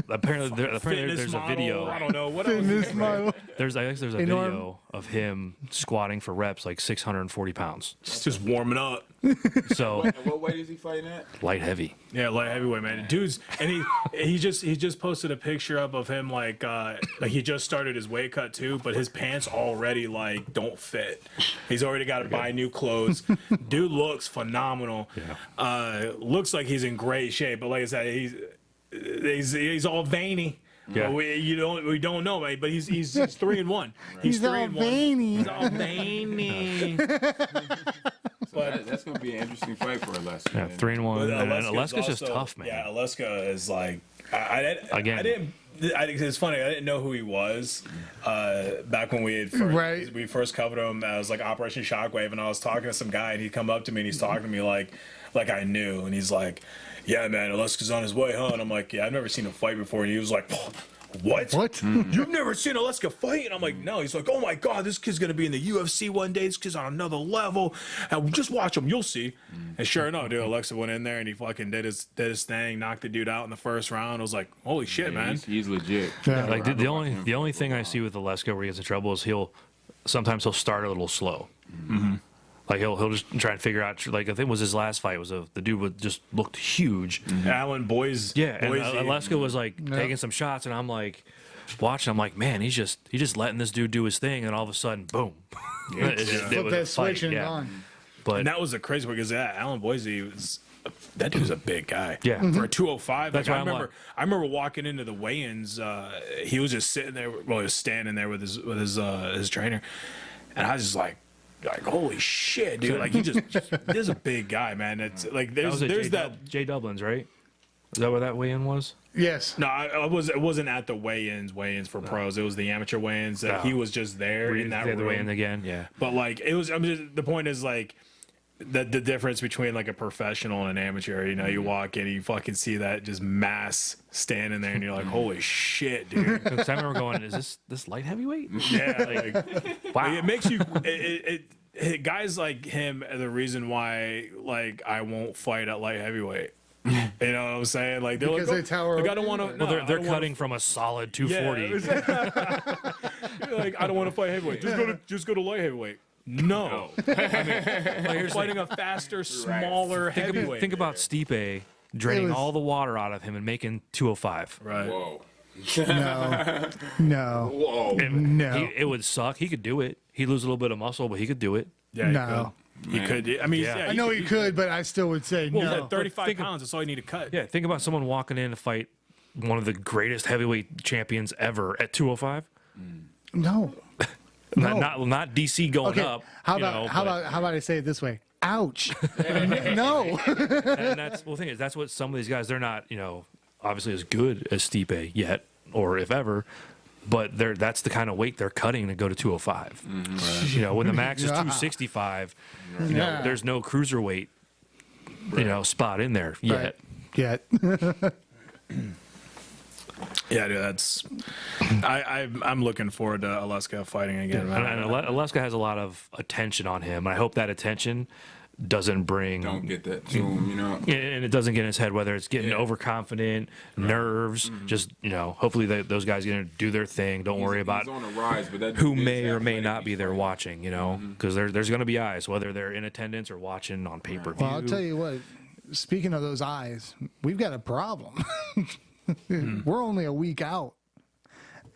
apparently Fitness there's a model, video. I don't know. What else? Fitness model. I guess there's a Enorm. video of him squatting for reps like 640 pounds. Just warming up. So And what weight is he fighting at? light heavy. Yeah, light heavyweight, man. Dude's and he just posted a picture up of him like he just started his weight cut too, but his pants already like don't fit. He's already got to buy new clothes. Dude looks phenomenal. Yeah. Looks like he's in great shape, but like I said, he's all veiny. Yeah. We don't know, man, but he's 3-1. He's all 3-1. veiny. He's all veiny. So that's going to be an interesting fight for Aleska. Yeah, then. 3-1. And Aleska's Aleska's just also- tough, man. Yeah, Aleska is like Again. I didn't. It's funny. I didn't know who he was back when we first covered him. I was like Operation Shockwave, and I was talking to some guy, and he come up to me and he's talking to me like I knew, and he's like, "Yeah, man, Aleska's on his way, huh?" And I'm like, "Yeah, I've never seen him fight before." And he was like, "What? What? You've never seen Aleska fight?" And I'm like, "No." He's like, "Oh my God, this kid's gonna be in the UFC one day. This kid's on another level. And just watch him, you'll see." And sure enough, dude, Alexa went in there and he fucking did his thing, knocked the dude out in the first round. I was like, "Holy shit, Yeah, man!" he's legit. Yeah. Like the only thing I see with Aleska where he gets in trouble is he'll sometimes start a little slow. Like he'll just try and figure out. Like I think it was his last fight was the dude just looked huge. Alan Boyce. Yeah, and Boise. Aleska was like taking some shots, and I'm like watching. I'm like, man, he's just letting this dude do his thing, and all of a sudden, boom, it Flip was that a switch fight. and Yeah, gone. but And that was the crazy one because Alan Boise was that dude's a big guy. Yeah. For a 205. That's like, why I'm I remember walking into the weigh-ins. He was just sitting there. Well, he was standing there with his trainer, and I was just like holy shit, dude! Like there's a big guy, man. It's like there's Jay Dublin's, right? Is that where that weigh-in was? Yes. No, it wasn't at the weigh-ins for pros. It was the amateur weigh-ins that he was just there in that the room. weigh-in again, yeah. But like it was, the point is like the difference between like a professional and an amateur. You know, you walk in, and you fucking see that just mass standing there, and you're like, holy shit, dude. Because I remember going, is this light heavyweight? Yeah, like, Wow. it makes you. Guys like him are the reason why like I won't fight at light heavyweight. You know what I'm saying? Like they're Because like, they tower like I don't over want to. Well, they're cutting from a solid 240. Like I don't want to fight heavyweight. Just go to light heavyweight. No, I'm fighting a faster, smaller heavyweight. Think about Stipe draining was- all the water out of him and making 205. right. Whoa. No. Whoa. No. It would suck. He could do it. He'd lose a little bit of muscle, but he could do it. Yeah, No. he could. I mean, Yeah. yeah, I know he could, but I still would say Well, no. at 35 think of- pounds, that's all you need to cut. Yeah, think about someone walking in to fight one of the greatest heavyweight champions ever at 205. No. No. Not DC going Okay. up. How you about know, how but- about how about I say it this way? Ouch. No. And that's well, the thing is that's what some of these guys, they're not, obviously as good as Stipe yet, or if ever, but that's the kind of weight they're cutting to go to 205. When the max is 265, Yeah. there's no cruiserweight spot in there Right. yet. Yet. Yeah, dude, that's. I'm looking forward to Aleska fighting again. Man. And Aleska has a lot of attention on him. I hope that attention doesn't bring Don't get that to him, and it doesn't get in his head, whether it's getting Yeah. overconfident, nerves, just hopefully those guys are gonna do their thing. Don't worry about He's on a rise, but that who dude is may or may athletic. not be He's there fighting. watching, because there's going to be eyes, whether they're in attendance or watching on pay-per-view. Well, I'll tell you what. Speaking of those eyes, we've got a problem. We're only a week out,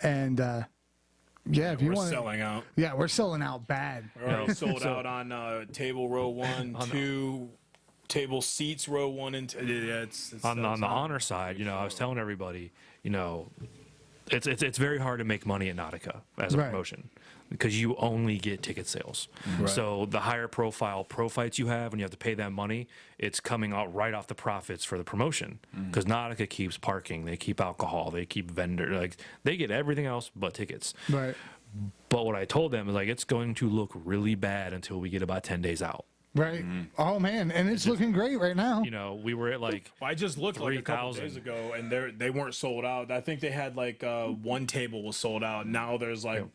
and if you We're want, selling out. yeah, we're selling out bad. We're already sold out on table row 1, 2, table seats row 1 and 2. Yeah, it's on the honor side, I was telling everybody, it's very hard to make money at Nautica as a Right. promotion because you only get ticket sales. So the higher profile pro fights you have and you have to pay them money, it's coming out right off the profits for the promotion because Nautica keeps parking, they keep alcohol, they keep vendor, like they get everything else but tickets. Right. But what I told them is like it's going to look really bad until we get about 10 days out. Right. Oh man, and it's looking great right now. We were at like Well, I just looked like a couple 3,000. days ago, and they weren't sold out. I think they had like one table was sold out. Now there's like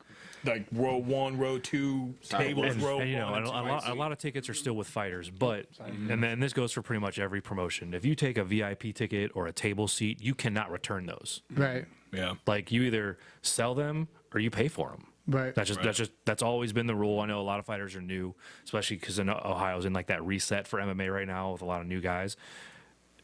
row 1, row 2 tables, row and, 1. a lot of tickets are still with fighters, but and then this goes for pretty much every promotion. If you take a VIP ticket or a table seat, you cannot return those. Right. Yeah. Like you either sell them or you pay for them. Right. That's always been the rule. I know a lot of fighters are new, especially because Ohio's in like that reset for MMA right now with a lot of new guys.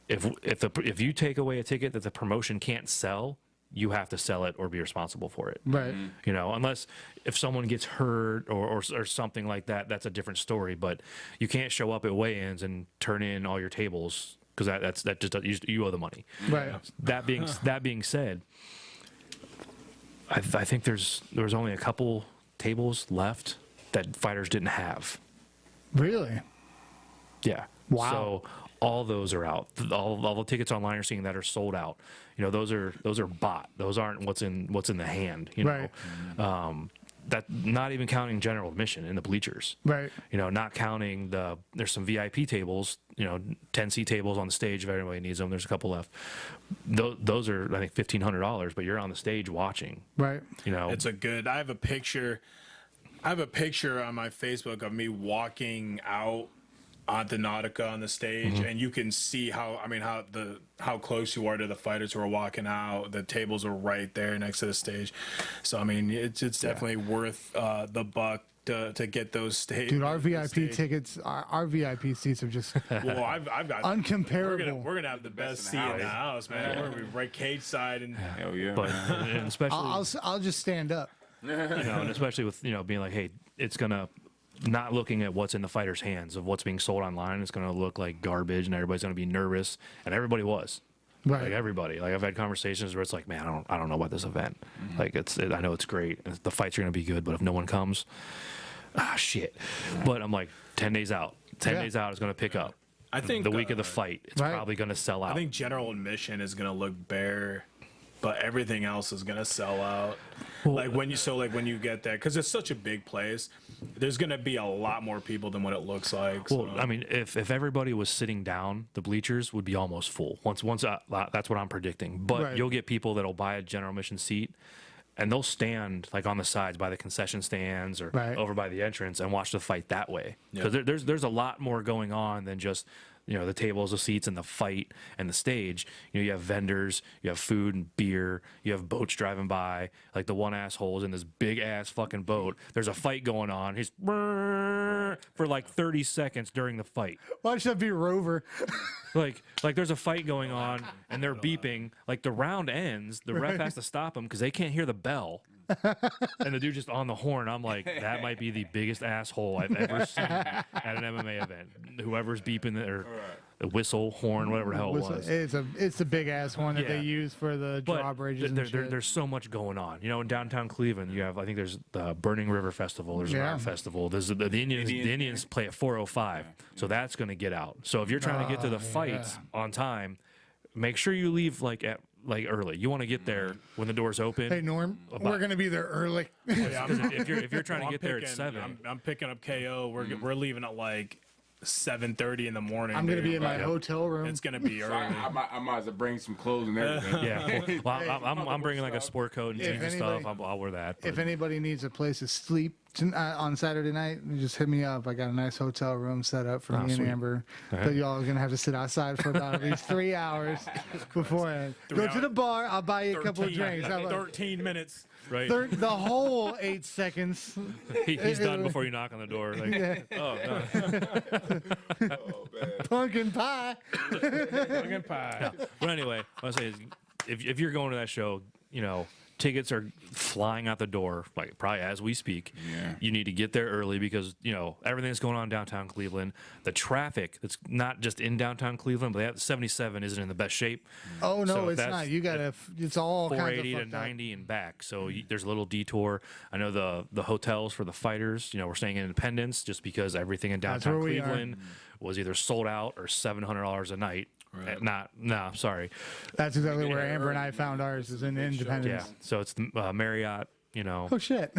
If you take away a ticket that the promotion can't sell, you have to sell it or be responsible for it. Right. Unless if someone gets hurt or something like that, that's a different story. But you can't show up at weigh-ins and turn in all your tables because that just you owe the money. Right. That being said, I think there was only a couple tables left that fighters didn't have. Really. Yeah. Wow. So all those are out. All the tickets online you're seeing that are sold out. Those are bought. Those aren't what's in the hand. Right. That not even counting general admission in the bleachers. Right. Not counting there's some VIP tables. 10-seat tables on the stage if everybody needs them. There's a couple left. Those are I think $1,500, but you're on the stage watching. Right. It's a good. I have a picture on my Facebook of me walking out on the Nautica on the stage, and you can see how close you are to the fighters who are walking out. The tables are right there next to the stage, so it's definitely worth the buck to get those stage. Dude, our VIP tickets, our VIP seats are just Well, I've got uncomparable. We're gonna have the best seat in the house, man. We're gonna be right cage side and Hell yeah. But and especially I'll just stand up. and especially with being like, hey, it's gonna not looking at what's in the fighter's hands of what's being sold online. It's gonna look like garbage, and everybody's gonna be nervous, and everybody was. Right. Like everybody, like I've had conversations where it's like, man, I don't know about this event. Like I know it's great. The fights are gonna be good, but if no one comes, shit. But I'm like, 10 days out. 10 days out is gonna pick up. I think the week of the fight, it's probably gonna sell out. I think general admission is gonna look bare, but everything else is gonna sell out. Well, When you get there, because it's such a big place, there's gonna be a lot more people than what it looks like. Well, so. I mean, if everybody was sitting down, the bleachers would be almost full. Once that's what I'm predicting. But Right. you'll get people that'll buy a general admission seat, and they'll stand like on the sides by the concession stands or Right. over by the entrance and watch the fight that way. Because there's a lot more going on than just the tables, the seats, and the fight and the stage. You have vendors, you have food and beer, you have boats driving by. Like the one asshole is in this big ass fucking boat. There's a fight going on. He's for like 30 seconds during the fight. Why should that be Rover? Like there's a fight going on and they're beeping. Like the round ends, the ref has to stop them because they can't hear the bell. And the dude just on the horn. I'm like, that might be the biggest asshole I've ever seen at an MMA event. Whoever's beeping or the whistle, horn, whatever the hell it was. It's a big ass one that they Yeah. use for the drawbridges and shit. There's so much going on. In downtown Cleveland, you have, I think there's the Burning River Festival. There's an art festival. There's the Indians play at 4:05, so that's going to get out. So if you're trying to get to the fights on time, make sure you leave early. You want to get there when the doors open. Hey Norm, we're gonna be there early. If you're trying to get there at 7, I'm picking up KO. We're leaving at like 7:30 in the morning. I'm gonna dude. be in my hotel room. It's gonna be early. I might as well bring some clothes and everything. yeah. Well, I'm bringing like a sport coat and If jeans and stuff. I'll wear that. If but- anybody needs a place to sleep on Saturday night, just hit me up. I got a nice hotel room set up for me sweet. and Amber. But y'all are gonna have to sit outside for about at least 3 hours beforehand. Go to the bar. I'll buy you a couple of drinks. How about 13 minutes. right. the whole 8 seconds. He's done before you knock on the door. Like, oh no. Pumpkin pie. Fucking pie. But anyway, what I say is, if you're going to that show, tickets are flying out the door, like probably as we speak. Yeah. You need to get there early because everything that's going on in downtown Cleveland, the traffic that's not just in downtown Cleveland, but 77 isn't in the best shape. Oh no, So it's that's- not. You gotta. It's all kinds of 480 to fucked up. 90 and back. So there's a little detour. I know the hotels for the fighters, we're staying in Independence just because everything in downtown where we are. Cleveland was either sold out or $700 a night. Sorry. That's exactly where Amber and I found ours is in Independence. Yeah. So it's the Marriott, Oh shit.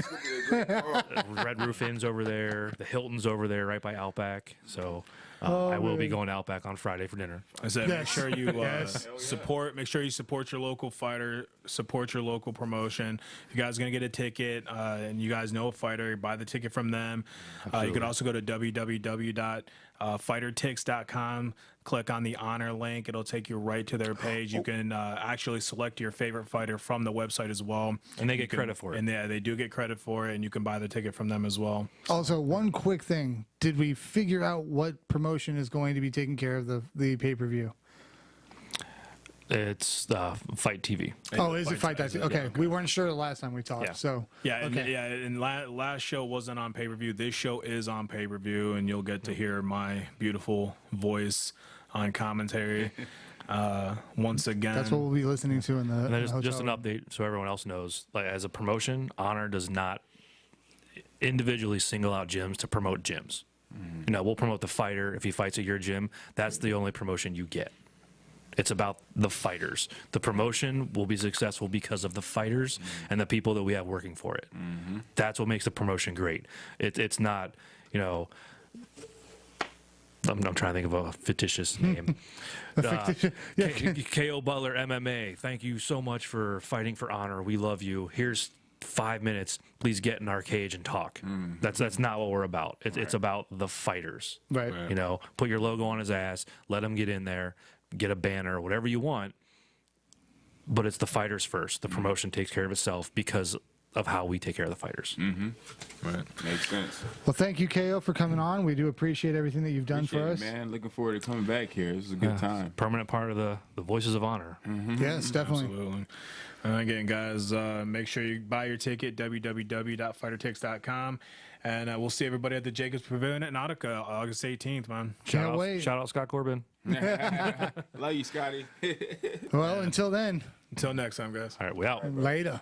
Red Roof Inn's over there. The Hilton's over there right by Outback. So I will be going to Outback on Friday for dinner. I said, make Yes. sure you Yes. support. Make sure you support your local fighter. Support your local promotion. If you guys are gonna get a ticket, and you guys know a fighter, buy the ticket from them. You could also go to www.fightertix.com. Click on the honor link. It'll take you right to their page. You can actually select your favorite fighter from the website as well. And they get credit for it. And they do get credit for it, and you can buy the ticket from them as well. Also, one quick thing: did we figure out what promotion is going to be taking care of the pay-per-view? It's Fight TV. Oh, is it Fight Night? Okay, we weren't sure the last time we talked. Yeah. So Yeah, and, okay. and last show wasn't on pay-per-view. This show is on pay-per-view, and you'll get to hear my beautiful voice on commentary once again. That's what we'll be listening to in the. And in then the just an hotel room. update so everyone else knows. Like as a promotion, Honor does not individually single out gyms to promote gyms. We'll promote the fighter if he fights at your gym. That's the only promotion you get. It's about the fighters. The promotion will be successful because of the fighters and the people that we have working for it. That's what makes the promotion great. It's not, I'm trying to think of a fictitious name. KO Butler MMA. Thank you so much for fighting for Honor. We love you. Here's 5 minutes. Please get in our cage and talk. That's not what we're about. It's about the fighters. Right. Put your logo on his ass. Let him get in there. Get a banner, whatever you want. But it's the fighters first. The promotion takes care of itself because of how we take care of the fighters. Right. Makes sense. Well, thank you, KO, for coming on. We do appreciate everything that you've done Appreciate for it, us. man. Looking forward to coming back here. This is a good time. Permanent part of the Voices of Honor. Yes, definitely. Absolutely. And again, guys, make sure you buy your ticket, www.fightertix.com. And we'll see everybody at the Jacobs Pavilion at Nautica, August 18th, man. Can't wait. Shout out Scott Corbin. Love you, Scotty. Well, until then, Until next time, guys. All right, we out. later.